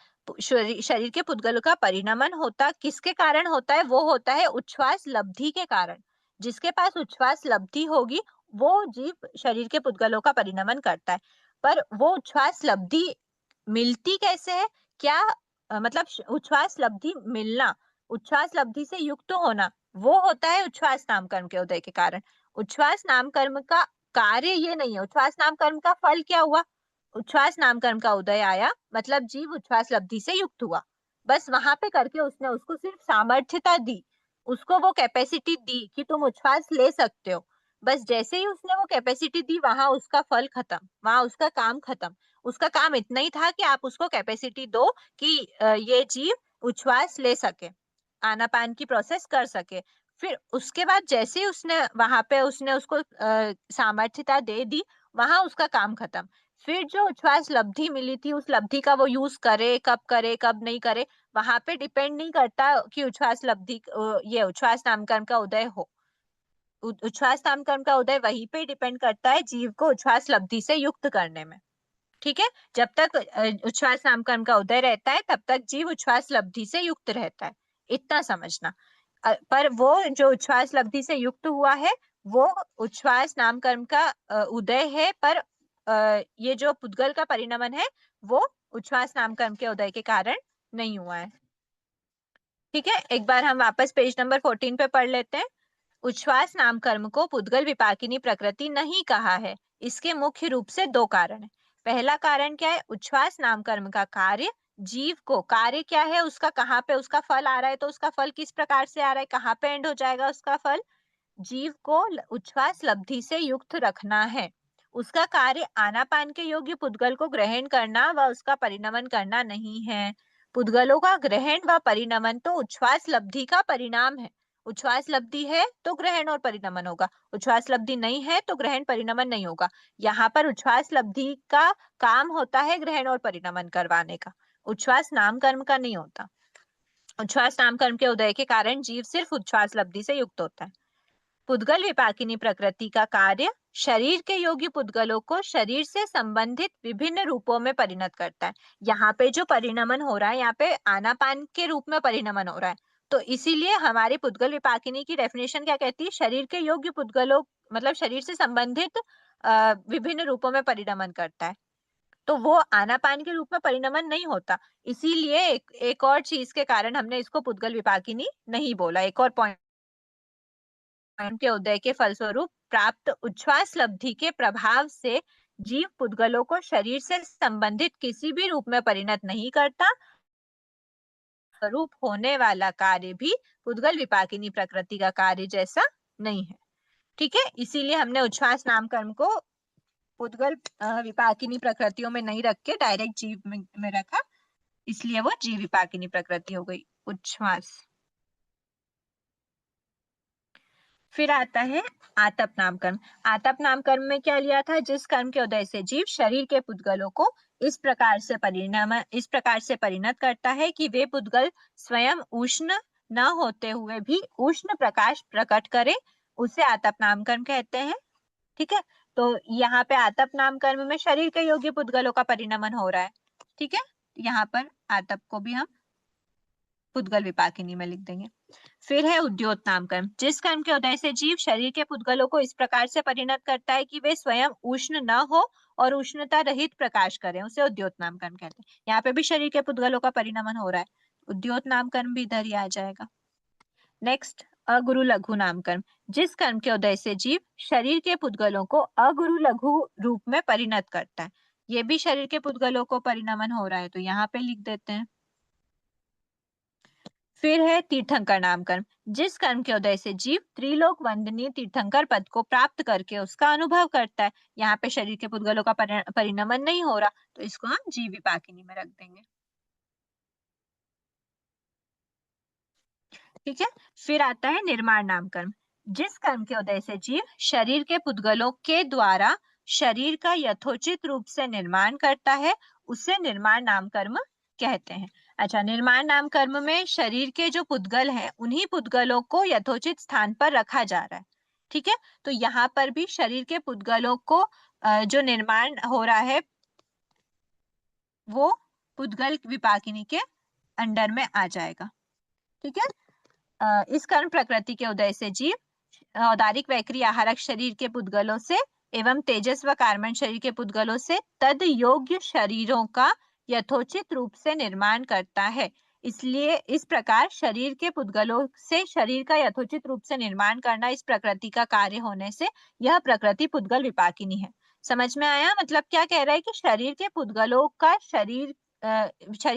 Speaker 2: शरीर के पुद्गल का परिणमन होता किसके कारण होता है, वो होता है उच्छ्वास लब्धि के कारण। जिसके पास उच्छ्वास लब्धि होगी वो जीव शरीर के पुद्गलों का परिणमन करता है। पर वो उच्छ्वास लब्धि मिलती कैसे है, क्या मतलब उच्छ्वास लब्धि मिलना, उच्छ्वास लब्धि से युक्त होना, वो होता है उच्छ्वास नामकर्म के उदय के कारण। उच्छ्वास नामकर्म का कार्य ये नहीं है। उच्छ्वास नामकर्म का फल क्या हुआ, उच्छ्वास नामकर्म का उदय आया, मतलब जीव उच्छ्वास लब्धि से युक्त हुआ। बस वहां पे करके उसने उसको सिर्फ सामर्थ्यता दी, उसको वो कैपेसिटी दी कि तुम उच्छ्वास ले सकते हो। बस जैसे ही उसने वो कैपेसिटी दी वहां उसका फल खत्म, वहां उसका काम खत्म। उसका काम इतना ही था कि आप उसको कैपेसिटी दो कि ये जीव उच्छ्वास ले सके, आनापान की प्रोसेस कर सके। फिर उसके बाद जैसे ही उसने वहां पे उसने उसको सामर्थ्यता दे दी, वहां उसका काम खत्म। फिर जो उच्छ्वास लब्धि मिली थी उस लब्धि का वो यूज करे कब नहीं करे, वहां पे डिपेंड नहीं करता कि उच्छ्वास लब्धि ये उच्छ्वास नामकरण का उदय हो। उच्छ्वास नामकरण का उदय वहीं पे डिपेंड करता है जीव को उच्छ्वास लब्धि से युक्त करने में। ठीक है, जब तक उच्छ्वास नामकरण का उदय रहता है तब तक जीव उच्छ्वास लब्धि से युक्त रहता है, इतना समझना। पर वो जो उच्छ्वास लब्धि से युक्त हुआ है वो उच्छ्वास नामकरण का उदय है, पर ये जो पुद्गल का परिणमन है वो उच्छ्वास नामकरण के उदय के कारण नहीं हुआ है। ठीक है, एक बार हम वापस पेज नंबर 14 पे पढ़ लेते हैं। उच्छ्वास नामकर्म को पुद्गल विपाकिनी प्रकृति नहीं कहा है। इसके मुख्य रूप से दो कारण है। पहला कारण क्या है, उच्छ्वास नामकर्म का कार्य जीव को, कार्य क्या है उसका, कहाँ पे उसका फल आ रहा है, तो उसका फल किस प्रकार से आ रहा है, कहाँ पे एंड हो जाएगा उसका फल, जीव को उच्छ्वास लब्धि से युक्त रखना है। उसका कार्य आनापान के योग्य पुद्गल को ग्रहण करना व उसका परिणमन करना नहीं है। पुद्गलों का ग्रहण व परिणमन तो उच्छ्वास लब्धि का परिणाम है। उच्छ्वास लब्धि है तो ग्रहण और परिणमन होगा, उच्छ्वास लब्धि नहीं है तो ग्रहण परिणमन नहीं होगा। यहाँ पर उच्छ्वास लब्धि का काम होता है ग्रहण और परिणमन करवाने का, उच्छ्वास नामकर्म का नहीं होता। उच्छ्वास नामकर्म के उदय के कारण जीव सिर्फ उच्छ्वास लब्धि से युक्त होता है। पुद्गल विपाकिनी प्रकृति का कार्य शरीर के योग्य पुद्गलों को शरीर से संबंधित विभिन्न रूपों में परिणत करता है। यहाँ पे जो परिणमन हो रहा है, यहाँ पे आनापान के रूप में परिणमन हो रहा है, तो इसीलिए हमारी पुद्गल विपाकिनी की डेफिनेशन क्या कहती है, शरीर के योग्य पुद्गलों मतलब शरीर से संबंधित विभिन्न रूपों में परिणमन करता है। तो वो आनापान के रूप में परिणमन नहीं होता, इसीलिए एक और चीज के कारण हमने इसको पुद्गल विपाकिनी नहीं बोला। एक और पॉइंट के उदय के फलस्वरूप प्राप्त उच्छ्वास लब्धि के प्रभाव से जीव पुद्गलों को शरीर से संबंधित किसी भी रूप में परिणत नहीं करता। स्वरूप होने वाला कार्य भी पुद्गल विपाकिनी प्रकृति का कार्य जैसा नहीं है। ठीक है, इसीलिए हमने उच्छ्वास नामकर्म को पुद्गल विपाकिनी प्रकृतियों में नहीं रख के डायरेक्ट जीव में रखा, इसलिए वो जीव विपाकिनी प्रकृति हो गई उच्छ्वास। फिर आता है आतप नामकर्म। आतप नामकर्म में क्या लिया था, जिस कर्म के उदय से जीव शरीर के पुद्गलों को इस प्रकार से परिणत करता है कि वे पुद्गल स्वयं उष्ण न होते हुए भी उष्ण प्रकाश प्रकट करे, उसे आतप नामकर्म कहते हैं। ठीक है, तो यहाँ पे आतप नामकर्म में शरीर के योग्य पुद्गलों का परिणमन हो रहा है। ठीक है, यहाँ पर आतप को भी हम पुद्गल विपाकिनी में लिख देंगे। फिर है उद्योत नामकर्म, जिस कर्म के उदय से जीव शरीर के पुद्गलों को इस प्रकार से परिणत करता है कि वे स्वयं उष्ण न हो और उष्णता रहित प्रकाश करें, उसे उद्योत नामकर्म कहते हैं। यहाँ पे भी शरीर के पुद्गलों का परिणमन हो रहा है, उद्योत नामकर्म भी इधर ही आ जाएगा। नेक्स्ट अगुरु लघु नामकर्म, जिस कर्म के उदय से जीव शरीर के पुद्गलों को अगुरु लघु रूप में परिणत करता है। ये भी शरीर के पुद्गलों को परिणमन हो रहा है, तो यहाँ पे लिख देते हैं। फिर है तीर्थंकर नाम कर्म। जिस कर्म के उदय से जीव त्रिलोक वंदनीय तीर्थंकर पद को प्राप्त करके उसका अनुभव करता है। यहाँ पे शरीर के पुद्गलों का परिणमन नहीं हो रहा, तो इसको हम जीव विपाकिनी में रख देंगे। ठीक है। फिर आता है निर्माण नाम कर्म। जिस कर्म के उदय से जीव शरीर के पुद्गलों के द्वारा शरीर का यथोचित रूप से निर्माण करता है, उसे निर्माण नाम कर्म कहते हैं। अच्छा, निर्माण नाम कर्म में शरीर के जो पुद्गल हैं उन्हीं पुद्गलों को यथोचित स्थान पर रखा जा रहा है। ठीक है, तो यहाँ पर भी शरीर के पुद्गलों को जो निर्माण हो रहा है वो पुद्गल विपाकिनी के अंडर में आ जाएगा। ठीक है। इस कर्म प्रकृति के उदय से जीव औदारिक वैक्री आहारक शरीर के पुद्गलों से एवं तेजस व कार्बन शरीर के पुद्गलों से तद योग्य शरीरों का यथोचित रूप से निर्माण करता है। इसलिए इस प्रकार शरीर के पुद्गलों से शरीर का यथोचित रूप से निर्माण करना इस प्रकृति का कार्य होने से यह प्रकृति पुद्गल विपाकिनी है। समझ में आया? मतलब क्या कह रहा है कि शरीर के पुद्गलों का शरीर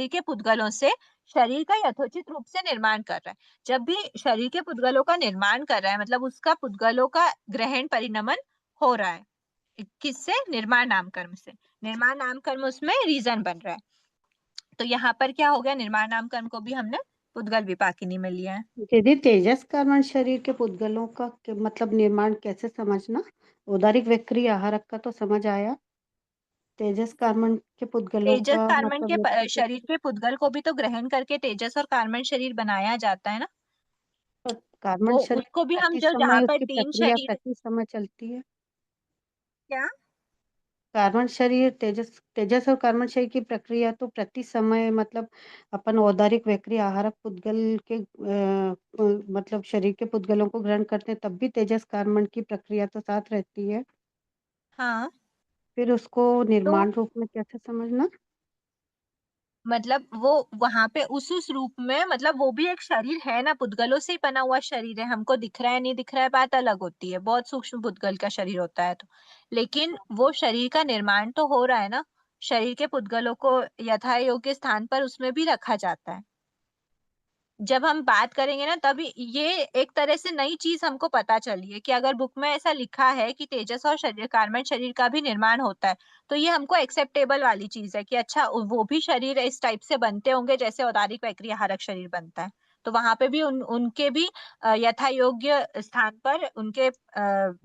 Speaker 2: के पुद्गलों से शरीर का यथोचित रूप से निर्माण कर रहा है। जब भी शरीर के पुद्गलों का निर्माण कर रहा है मतलब उसका पुद्गलों का ग्रहण परिणमन हो रहा है। किससे? निर्माण नाम कर्म से। निर्माण नाम कर्म उसमें रीजन बन रहा है। तो यहाँ पर क्या हो गया, निर्माण नाम कर्म को भी हमने पुद्गल विपाकिनी में लिया है।
Speaker 7: यदि तेजस कार्बन शरीर के पुद्गलों का मतलब निर्माण कैसे समझना? औदारिक वैक्री आहारक का तो समझ आया, तेजस कार्बन के पुद्गलों
Speaker 2: तेजस
Speaker 7: का
Speaker 2: कार्बन
Speaker 7: मतलब
Speaker 2: के शरीर के पुद्गल को भी तो ग्रहण करके तेजस और कार्बन शरीर बनाया जाता है ना।
Speaker 7: कार्बन
Speaker 2: वो
Speaker 7: शरीर
Speaker 2: उसको भी हम
Speaker 7: प्रति
Speaker 2: जो जहाँ
Speaker 7: समय
Speaker 2: पर
Speaker 7: उसकी
Speaker 2: तीन
Speaker 7: प्रक्रिया
Speaker 2: शरीर
Speaker 7: प्रति समय चलती है।
Speaker 2: क्या
Speaker 7: कार्बन शरीर तेजस और कार्बन शरीर की प्रक्रिया तो प्रति समय मतलब अपन औदारिक वैक्री आहारक पुद्गल के मतलब शरीर के पुद्गलों को ग्रहण करते हैं तब भी तेजस कार्बन की प्रक्रिया तो साथ रहती है।
Speaker 2: हाँ,
Speaker 7: फिर उसको
Speaker 2: तो
Speaker 7: निर्माण रूप में कैसे समझना?
Speaker 2: मतलब वो वहां पे उस रूप में मतलब वो भी एक शरीर है ना, पुद्गलों से ही बना हुआ शरीर है। हमको दिख रहा है नहीं दिख रहा है बात अलग होती है, बहुत सूक्ष्म पुद्गल का शरीर होता है तो, लेकिन वो शरीर का निर्माण तो हो रहा है ना। शरीर के पुद्गलों को यथा योग्य स्थान पर उसमें भी रखा जाता है। जब हम बात करेंगे ना तभी ये एक तरह से नई चीज हमको पता चली है कि अगर बुक में ऐसा लिखा है कि तेजस और शरीर कार्बन शरीर का भी निर्माण होता है तो ये हमको एक्सेप्टेबल वाली चीज है कि अच्छा वो भी शरीर इस टाइप से बनते होंगे जैसे औदारिक वैक्री आहारक शरीर बनता है। तो वहां पे भी उनके भी यथा योग्य स्थान पर उनके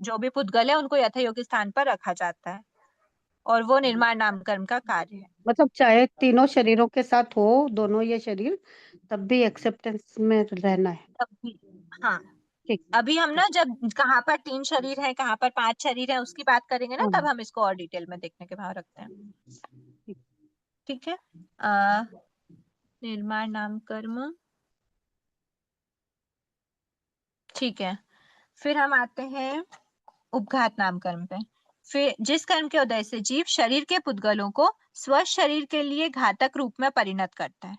Speaker 2: जो भी पुद्गल है उनको यथा योग्य स्थान पर रखा जाता है और वो निर्माण नामकर्म का कार्य है।
Speaker 7: मतलब चाहे तीनों शरीरों के साथ हो दोनों ये शरीर तब भी एक्सेप्टेंस में रहना है।
Speaker 2: तब भी हाँ,
Speaker 7: ठीक।
Speaker 2: अभी हम ना जब कहाँ पर 3 शरीर है कहाँ पर 5 शरीर है उसकी बात करेंगे ना
Speaker 7: हाँ
Speaker 2: तब हम इसको और डिटेल में देखने के भाव रखते हैं।
Speaker 7: ठीक।
Speaker 2: ठीक है। निर्माण नाम कर्म ठीक है। फिर हम आते हैं उपघात नाम कर्म पे। फिर जिस कर्म के उदय से जीव शरीर के पुद्गलों को स्व शरीर के लिए घातक रूप में परिणत करता है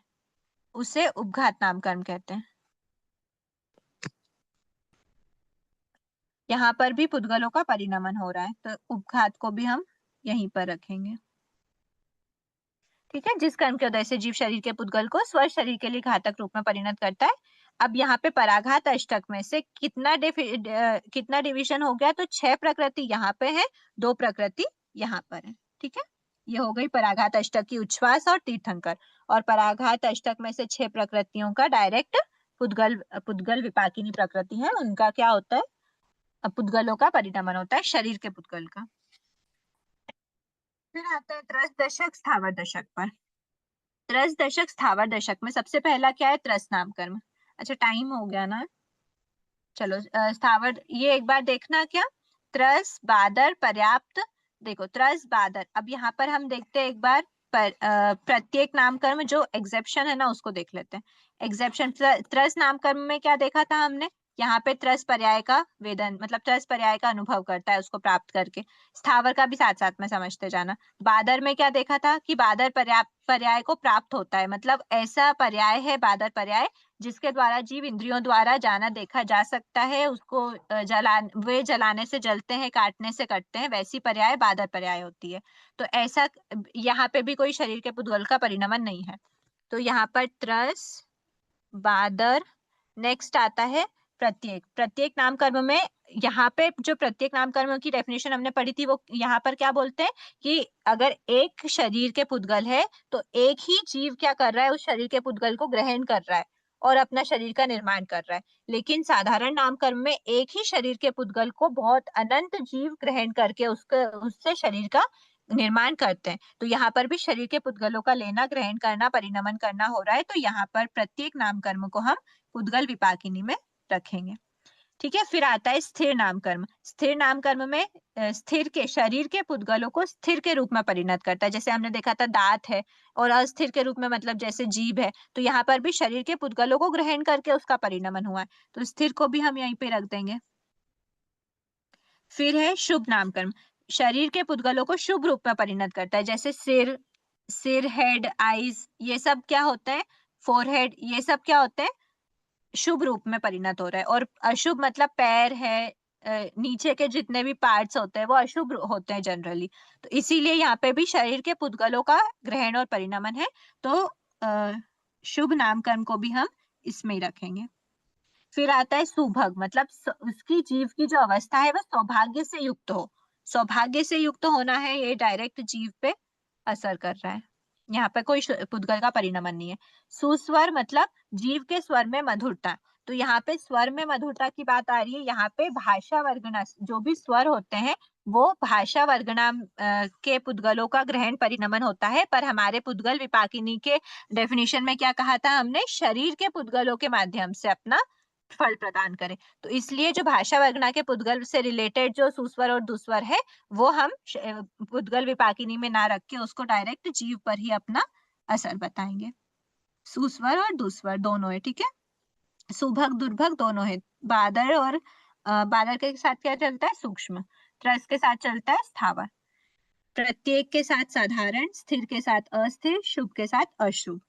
Speaker 2: उसे उपघात नाम कर्म कहते हैं। यहाँ पर भी पुद्गलों का परिणमन हो रहा है तो उपघात को भी हम यहीं पर रखेंगे। ठीक है। जिस कर्म के उदय से जीव शरीर के पुद्गल को स्व शरीर के लिए घातक रूप में परिणत करता है। अब यहाँ पे पराघात अष्टक में से कितना डिवीजन हो गया, तो 6 प्रकृति यहाँ पे है, 2 प्रकृति यहाँ पर है। ठीक है, ये हो गई पराघात अष्टक की उच्छ्वास और तीर्थंकर। और पराघात अष्टक में से 6 प्रकृतियों का डायरेक्ट पुद्गल विपाकिनी प्रकृति है, उनका क्या होता है, पुद्गलों का परिणमन होता है शरीर के पुद्गल का। फिर आता है त्रस दशक स्थावर दशक पर। त्रस दशक स्थावर दशक में सबसे पहला क्या है, त्रस नाम कर्म। अच्छा टाइम हो गया ना, चलो स्थावर ये एक बार देखना क्या, त्रस बादर पर्याप्त। देखो त्रस बादर, अब यहाँ पर हम देखते हैं एक बार प्रत्येक नाम कर्म जो एग्जेप्शन है ना उसको देख लेते हैं। एग्जेप्शन त्रस नाम कर्म में क्या देखा था हमने, यहाँ पे त्रस पर्याय का वेदन मतलब त्रस पर्याय का अनुभव करता है उसको प्राप्त करके। स्थावर का भी साथ साथ में समझते जाना। बादर में क्या देखा था कि बादर पर्याय को प्राप्त होता है, मतलब ऐसा पर्याय है बादर पर्याय जिसके द्वारा जीव इंद्रियों द्वारा जाना देखा जा सकता है, उसको वे जलाने से जलते हैं, काटने से कटते हैं, वैसी पर्याय बादर पर्याय होती है। तो ऐसा यहाँ पे भी कोई शरीर के पुद्गल का परिणमन नहीं है। तो यहाँ पर त्रस, बादर, नेक्स्ट आता है प्रत्येक। प्रत्येक नाम कर्म में यहाँ पे जो प्रत्येक नाम कर्म की डेफिनेशन हमने पढ़ी थी, वो यहाँ पर क्या बोलते हैं कि अगर एक शरीर के पुद्गल है तो एक ही जीव क्या कर रहा है, उस शरीर के पुद्गल को ग्रहण कर रहा है और अपना शरीर का निर्माण कर रहा है। लेकिन साधारण नाम कर्म में एक ही शरीर के पुद्गल को बहुत अनंत जीव ग्रहण करके उससे शरीर का निर्माण करते हैं। तो यहाँ पर भी शरीर के पुद्गलों का लेना, ग्रहण करना, परिणमन करना हो रहा है। तो यहाँ पर प्रत्येक नाम कर्म को हम पुद्गल विपाकिनी में रखेंगे। ठीक है। फिर आता है स्थिर नाम कर्म। स्थिर नाम कर्म में स्थिर के शरीर के पुद्गलों को स्थिर के रूप में परिणत करता है। जैसे हमने देखा था दांत है, और अस्थिर के रूप में मतलब जैसे जीभ है, तो यहाँ पर भी शरीर के पुद्गलों को ग्रहण करके उसका परिणमन हुआ है। तो स्थिर को भी हम यहीं पे रख देंगे। फिर है शुभ नाम कर्म। शरीर के पुद्गलों को शुभ रूप में परिणत करता है। जैसे सिर, हेड, आईज, ये सब क्या होते हैं, फोरहेड, ये सब क्या होते हैं, शुभ रूप में परिणत हो रहा है। और अशुभ मतलब पैर है, नीचे के जितने भी पार्ट्स होते हैं वो अशुभ होते हैं जनरली। तो इसीलिए यहाँ पे भी शरीर के पुद्गलों का ग्रहण और परिणमन है। तो शुभ नामकरण को भी हम इसमें ही रखेंगे। फिर आता है सुभग, मतलब उसकी जीव की जो अवस्था है वह सौभाग्य से युक्त हो। सौभाग्य से युक्त होना है, ये डायरेक्ट जीव पे असर कर रहा है। यहाँ पे कोई पुद्गल का परिणमन नहीं है। सुस्वर मतलब जीव के स्वर में मधुरता। तो यहाँ पे स्वर में मधुरता की बात आ रही है। यहाँ पे भाषा वर्गना, जो भी स्वर होते हैं वो भाषा वर्गना के पुद्गलों का ग्रहण परिणमन होता है। पर हमारे पुद्गल विपाकिनी के डेफिनेशन में क्या कहा था हमने, शरीर के पुद्गलों के माध्यम से अपना फल प्रदान करे। तो इसलिए जो भाषा वर्गना के पुद्गल से रिलेटेड जो सुस्वर और दुस्वर है वो हम पुद्गल विपाकिनी में ना रख के उसको डायरेक्ट जीव पर ही अपना असर बताएंगे। सुस्वर और दुस्वर दोनों है, ठीक है। सुभग दुर्भग दोनों है। बादर और बादर के साथ क्या चलता है, सूक्ष्म। त्रस के साथ चलता है स्थावर। प्रत्येक के साथ साधारण, स्थिर के साथ अस्थिर, शुभ के साथ अशुभ।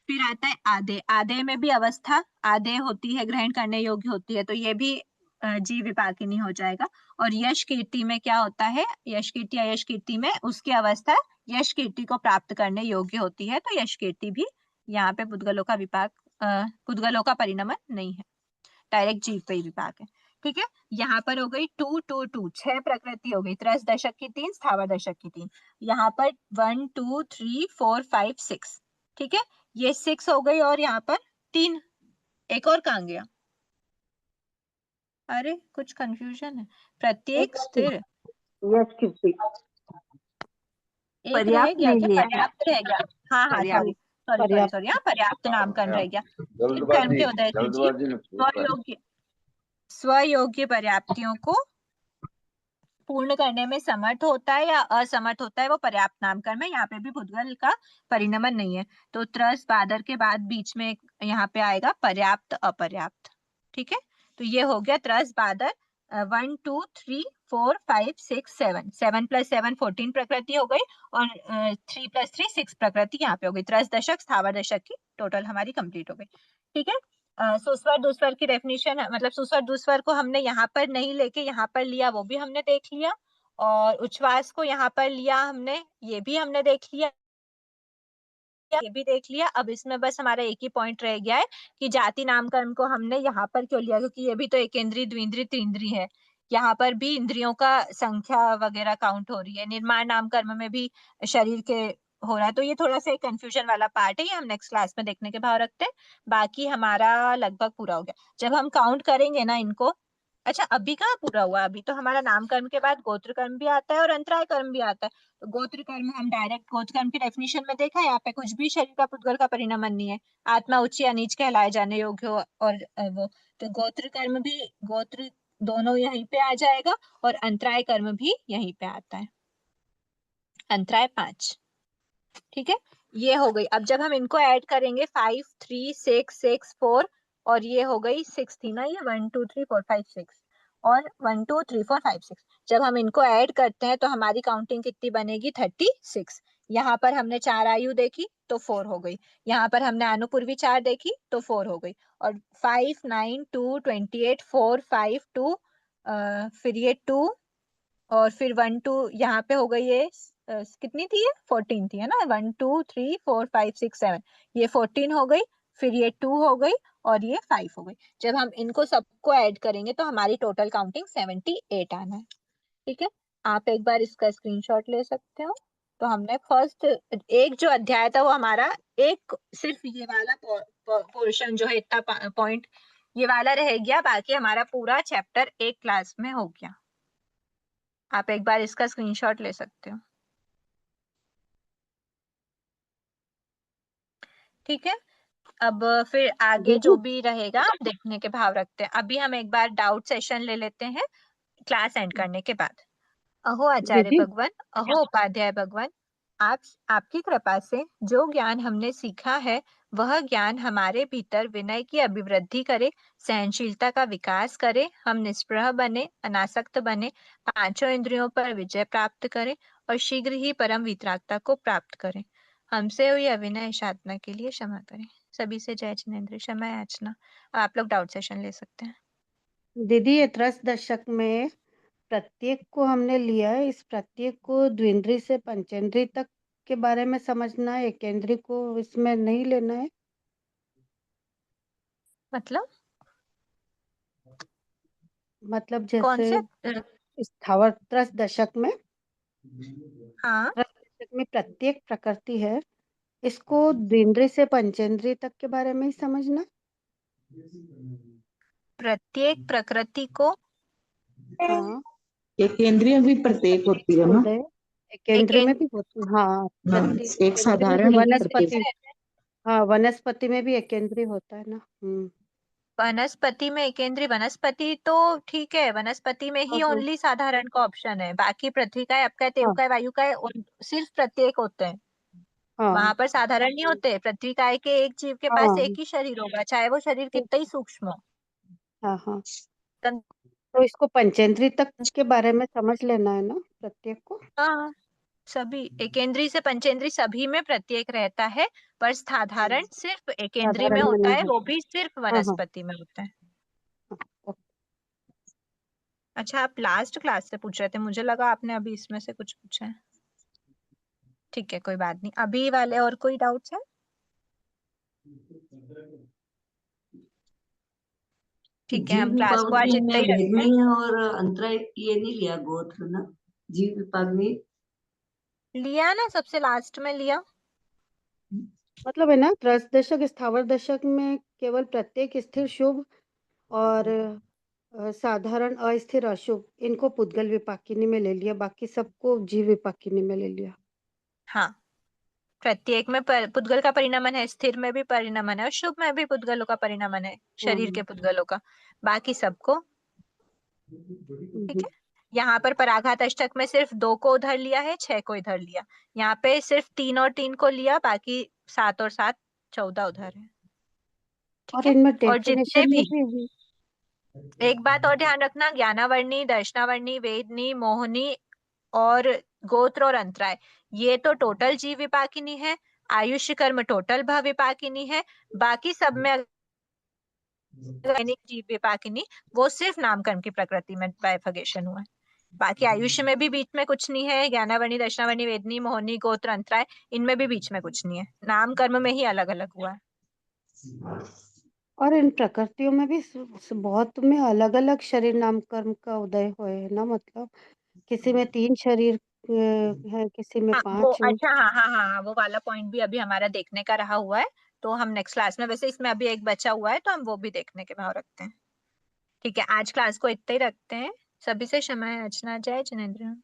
Speaker 2: फिर आता है आधे। आधे में भी अवस्था आधे होती है, ग्रहण करने योग्य होती है, तो ये भी जीव विपाकिनी हो जाएगा। और यश कीर्ति में क्या होता है, यश कीर्ति अयश कीर्ति में उसकी अवस्था यश कीर्ति को प्राप्त करने योग्य होती है। तो यश कीर्ति भी यहाँ पे पुद्गलों का विपाक, पुद्गलों का परिणमन नहीं है, डायरेक्ट जीव पे ही विपाक है। ठीक है। यहाँ पर हो गई 2 2 2 6 प्रकृति हो गई। त्रस दशक की 3, स्थावर दशक की 3। यहाँ पर 1 2 3 4 5 6। ठीक है, ये 6 हो गई। और यहाँ पर 3, एक और कहाँ गया, अरे कुछ कंफ्यूजन है। प्रत्येक स्थिर,
Speaker 8: यश कीर्ति
Speaker 2: एक रह गया क्या, पर्याप्त रह गया। हाँ हाँ, सॉरी सॉरी सॉरी
Speaker 7: पर्याप्त।
Speaker 2: सॉरी, हाँ पर्याप्त नामकरण रह गया। कर्म के उदय से जीव स्वयोग्य पर्याप्तियों को पूर्ण करने में समर्थ होता है या असमर्थ होता है, वो पर्याप्त नामकरण में। यहाँ पे भी पुद्गल का परिणमन नहीं है। तो त्रस बादर के बाद बीच में यहाँ पे आएगा पर्याप्त अपर्याप्त। ठीक है, तो ये हो गया त्रस बादर 1 2 3 4 5 6 7। 7 + 7 14 प्रकृति हो गई, और 3 + 3 6 प्रकृति यहाँ पे हो गई। त्रस दशक स्थावर दशक की टोटल हमारी कंप्लीट हो गई। ठीक है। सुस्वर दुस्वर की डेफिनेशन, मतलब सुस्वर दुस्वर को हमने यहाँ पर नहीं लेके यहाँ पर लिया, वो भी हमने देख लिया। और उच्छ्वास को यहाँ पर लिया हमने, ये भी हमने देख लिया, ये भी देख लिया। अब इसमें बस हमारा एक ही पॉइंट रह गया है कि जाति नामकरण को हमने यहाँ पर क्यों लिया, क्योंकि ये भी तो एकेंद्रीय, द्विंद्रीय, त्रिंद्रीय है। यहाँ पर भी इंद्रियों का संख्या वगैरह काउंट हो रही है। निर्माण नामकरण में भी शरीर के हो रहा है। तो ये थोड़ा सा कंफ्यूजन वाला पार्ट है, ये हम नेक्स्ट क्लास में देखने के भाव रखते हैं। बाकी हमारा लगभग पूरा हो गया। जब हम काउंट करेंगे ना इनको, अच्छा अभी कहाँ पूरा हुआ, अभी तो हमारा नामकरण के बाद गोत्र कर्म भी आता है और अंतराय कर्म भी आता है। तो गोत्र कर्म हम डायरेक्ट गोत्र कर्म की डेफिनेशन में देखा, यहाँ पे कुछ भी शरीर का पुद्गल का परिणमन नहीं है। आत्मा उच्च या नीच कहलाए जाने योग्य हो, और वो तो गोत्र कर्म भी, गोत्र दोनों यहीं पे आ जाएगा, और अंतराय कर्म भी यहीं पे आता है, अंतराय 5। ठीक है, ये हो गई। अब जब हम इनको ऐड करेंगे 5 3 6 6 4, और ये हो गई 6 थी ना, ये 1 2 3 4 5 6 और 1 2 3 4 5 6। जब हम इनको ऐड करते हैं तो हमारी काउंटिंग कितनी बनेगी, 36। यहाँ पर हमने 4 आयु देखी, तो 4 हो गई। यहाँ पर हमने अनुपूर्वी 4 देखी तो 4 हो गई। और 5 9 2 28 4 5 2 फिर ये 2 और फिर 1 2 यहाँ पे हो गई ये कितनी थी ये 14 थी है ना। 1 2 3 4 5 6 7 ये 14 हो गई। फिर ये 2 हो गई और ये 5 हो गई। जब हम इनको सबको ऐड करेंगे तो हमारी टोटल काउंटिंग 78 आना है। ठीक है, आप एक बार इसका स्क्रीनशॉट ले सकते हो। तो हमने फर्स्ट एक जो अध्याय था वो हमारा एक सिर्फ ये वाला पोर्शन जो है इतना पॉइंट ये वाला रह गया, बाकी हमारा पूरा चैप्टर एक क्लास में हो गया। आप एक बार इसका स्क्रीनशॉट ले सकते हो। ठीक है, अब फिर आगे जो भी रहेगा आप देखने के भाव रखते हैं। अभी हम एक बार डाउट सेशन ले लेते हैं क्लास एंड करने के बाद। अहो आचार्य
Speaker 7: दीदी
Speaker 2: भगवान, अहो उपाध्याय भगवान, आप आपकी कृपा से जो ज्ञान हमने सीखा है वह ज्ञान हमारे भीतर विनय की अभिवृद्धि करे, सहनशीलता का विकास करे, हम निष्प्रह बने, अनासक्त बने, पांचों इंद्रियों पर विजय प्राप्त करें और शीघ्र ही परम वितरागता को प्राप्त करें। हमसे हुई अविनय साधना के लिए क्षमा करें। सभी से जय जिनेन्द्र, क्षमा याचना। आप लोग डाउट सेशन ले सकते हैं।
Speaker 7: दीदी ये त्रस दशक में प्रत्येक को हमने लिया है, इस प्रत्येक को द्विंद्री से पंचेंद्री तक के बारे में समझना है, एकेंद्री को इसमें नहीं लेना है।
Speaker 2: मतलब
Speaker 7: मतलब
Speaker 2: कौन
Speaker 7: जैसे
Speaker 2: से?
Speaker 7: स्थावर त्रस दशक में
Speaker 2: हाँ,
Speaker 7: प्रत्येक प्रकृति है, इसको द्विंद्री से पंचेंद्री तक के बारे में ही समझना।
Speaker 2: प्रत्येक प्रकृति को
Speaker 7: हाँ,
Speaker 8: एक केंद्रीय भी प्रत्येक होती है ना।
Speaker 7: उदय एकेंद्री में भी होती, हाँ
Speaker 8: हाँ,
Speaker 7: प्रत्येक
Speaker 8: एक
Speaker 7: एकेंद्री में
Speaker 8: साधारण
Speaker 7: भी
Speaker 8: एक
Speaker 7: वनस्पति,
Speaker 8: प्रत्येक।
Speaker 7: हाँ वनस्पति में भी एकेंद्री होता है ना।
Speaker 2: वनस्पति में एकेंद्रीय वनस्पति तो ठीक है, वनस्पति में ही
Speaker 7: हाँ हाँ
Speaker 2: ओनली साधारण का ऑप्शन है। बाकी पृथ्वी का है, आपका है, तेव
Speaker 7: हाँ
Speaker 2: का है, वायु का है, सिर्फ प्रत्येक होते हैं। वहां
Speaker 7: हाँ
Speaker 2: पर साधारण नहीं होते। पृथ्वी का है कि एक जीव के पास
Speaker 7: हाँ
Speaker 2: एक ही शरीर होगा, चाहे वो शरीर कितना ही सूक्ष्म हो।
Speaker 7: हाँ हाँ,
Speaker 2: तन-
Speaker 7: तो इसको पंचेंद्री तक के बारे में समझ लेना है ना प्रत्येक को।
Speaker 2: हाँ, सभी एकेंद्रीय से पंचेंद्रीय सभी में प्रत्येक रहता है, पर साधारण सिर्फ एकेंद्रीय में
Speaker 7: साधारण में
Speaker 2: होता
Speaker 7: नहीं
Speaker 2: है, वो
Speaker 7: होता।
Speaker 2: भी सिर्फ
Speaker 7: हाँ हाँ
Speaker 2: वनस्पति में होता है।
Speaker 7: हाँ,
Speaker 2: अच्छा, आप लास्ट क्लास से पूछ रहे थे, मुझे लगा आपने अभी इसमें से कुछ पूछा है। ठीक है, कोई बात नहीं। अभी वाले और कोई डाउट्स है? ठीक है,
Speaker 4: जीव
Speaker 2: हम क्लास
Speaker 4: विभाग
Speaker 2: को आज
Speaker 4: में
Speaker 2: इतना ही रखते हैं।
Speaker 4: वेदनी और अंतरा ये नहीं लिया गोत्र ना, जीव विभाग में।
Speaker 2: लिया ना, सबसे लास्ट में लिया।
Speaker 7: मतलब है ना त्रस दशक स्थावर दशक में केवल प्रत्येक स्थिर शुभ और साधारण अस्थिर अशुभ इनको पुद्गल विपाकिनी में ले लिया, बाकी सबको जीव विपाकिनी में ले लिया।
Speaker 2: हाँ, प्रत्येक में पुद्गल का परिणमन है, स्थिर में भी परिणमन है और शुभ में भी पुद्गलों का परिणमन है, शरीर के पुद्गलों का। बाकी सबको ठीक है। यहाँ पर पराघात अष्टक में सिर्फ 2 को उधर लिया है, 6 को इधर लिया। यहाँ पे सिर्फ 3 और 3 को लिया, बाकी 7 और 7 14 उधर है। ठीक
Speaker 7: और
Speaker 2: है,
Speaker 7: इनमें
Speaker 2: और जितने
Speaker 7: डेफिनेशन में
Speaker 2: भी
Speaker 7: भी
Speaker 2: एक बात और ध्यान रखना, ज्ञानावर्णी, दर्शनावर्णी, वेदनी, मोहनी और गोत्र और अंतराय, ये तो टोटल जीव विपाकिनी है। आयुष्य कर्म टोटल भव विपाकिनी है। बाकी सब में जीव विपाकिनी, वो सिर्फ नामकर्म की प्रकृति में बाइफर्केशन हुआ है। बाकी आयुष्य में भी बीच में कुछ नहीं है। ज्ञानावर्णी, दर्शनावर्णी, वेदनी, मोहनी, गोत्र, अंतराय, इनमें भी बीच में कुछ नहीं है। नाम कर्म में ही अलग अलग हुआ है।
Speaker 7: और इन प्रकृतियों में भी बहुत में अलग अलग शरीर नाम कर्म का उदय हुए है ना। मतलब किसी में 3 शरीर है, किसी में
Speaker 2: हाँ, वो
Speaker 7: 5 है।
Speaker 2: अच्छा, हाँ हाँ हाँ हाँ, वो वाला पॉइंट भी अभी हमारा देखने का रहा हुआ है। तो हम नेक्स्ट क्लास में, वैसे इसमें अभी एक बचा हुआ है तो हम वो भी देखने के भाव रखते हैं। ठीक है, आज क्लास को इतना ही रखते हैं। सभी से क्षमा याचना। जय जिनेन्द्र।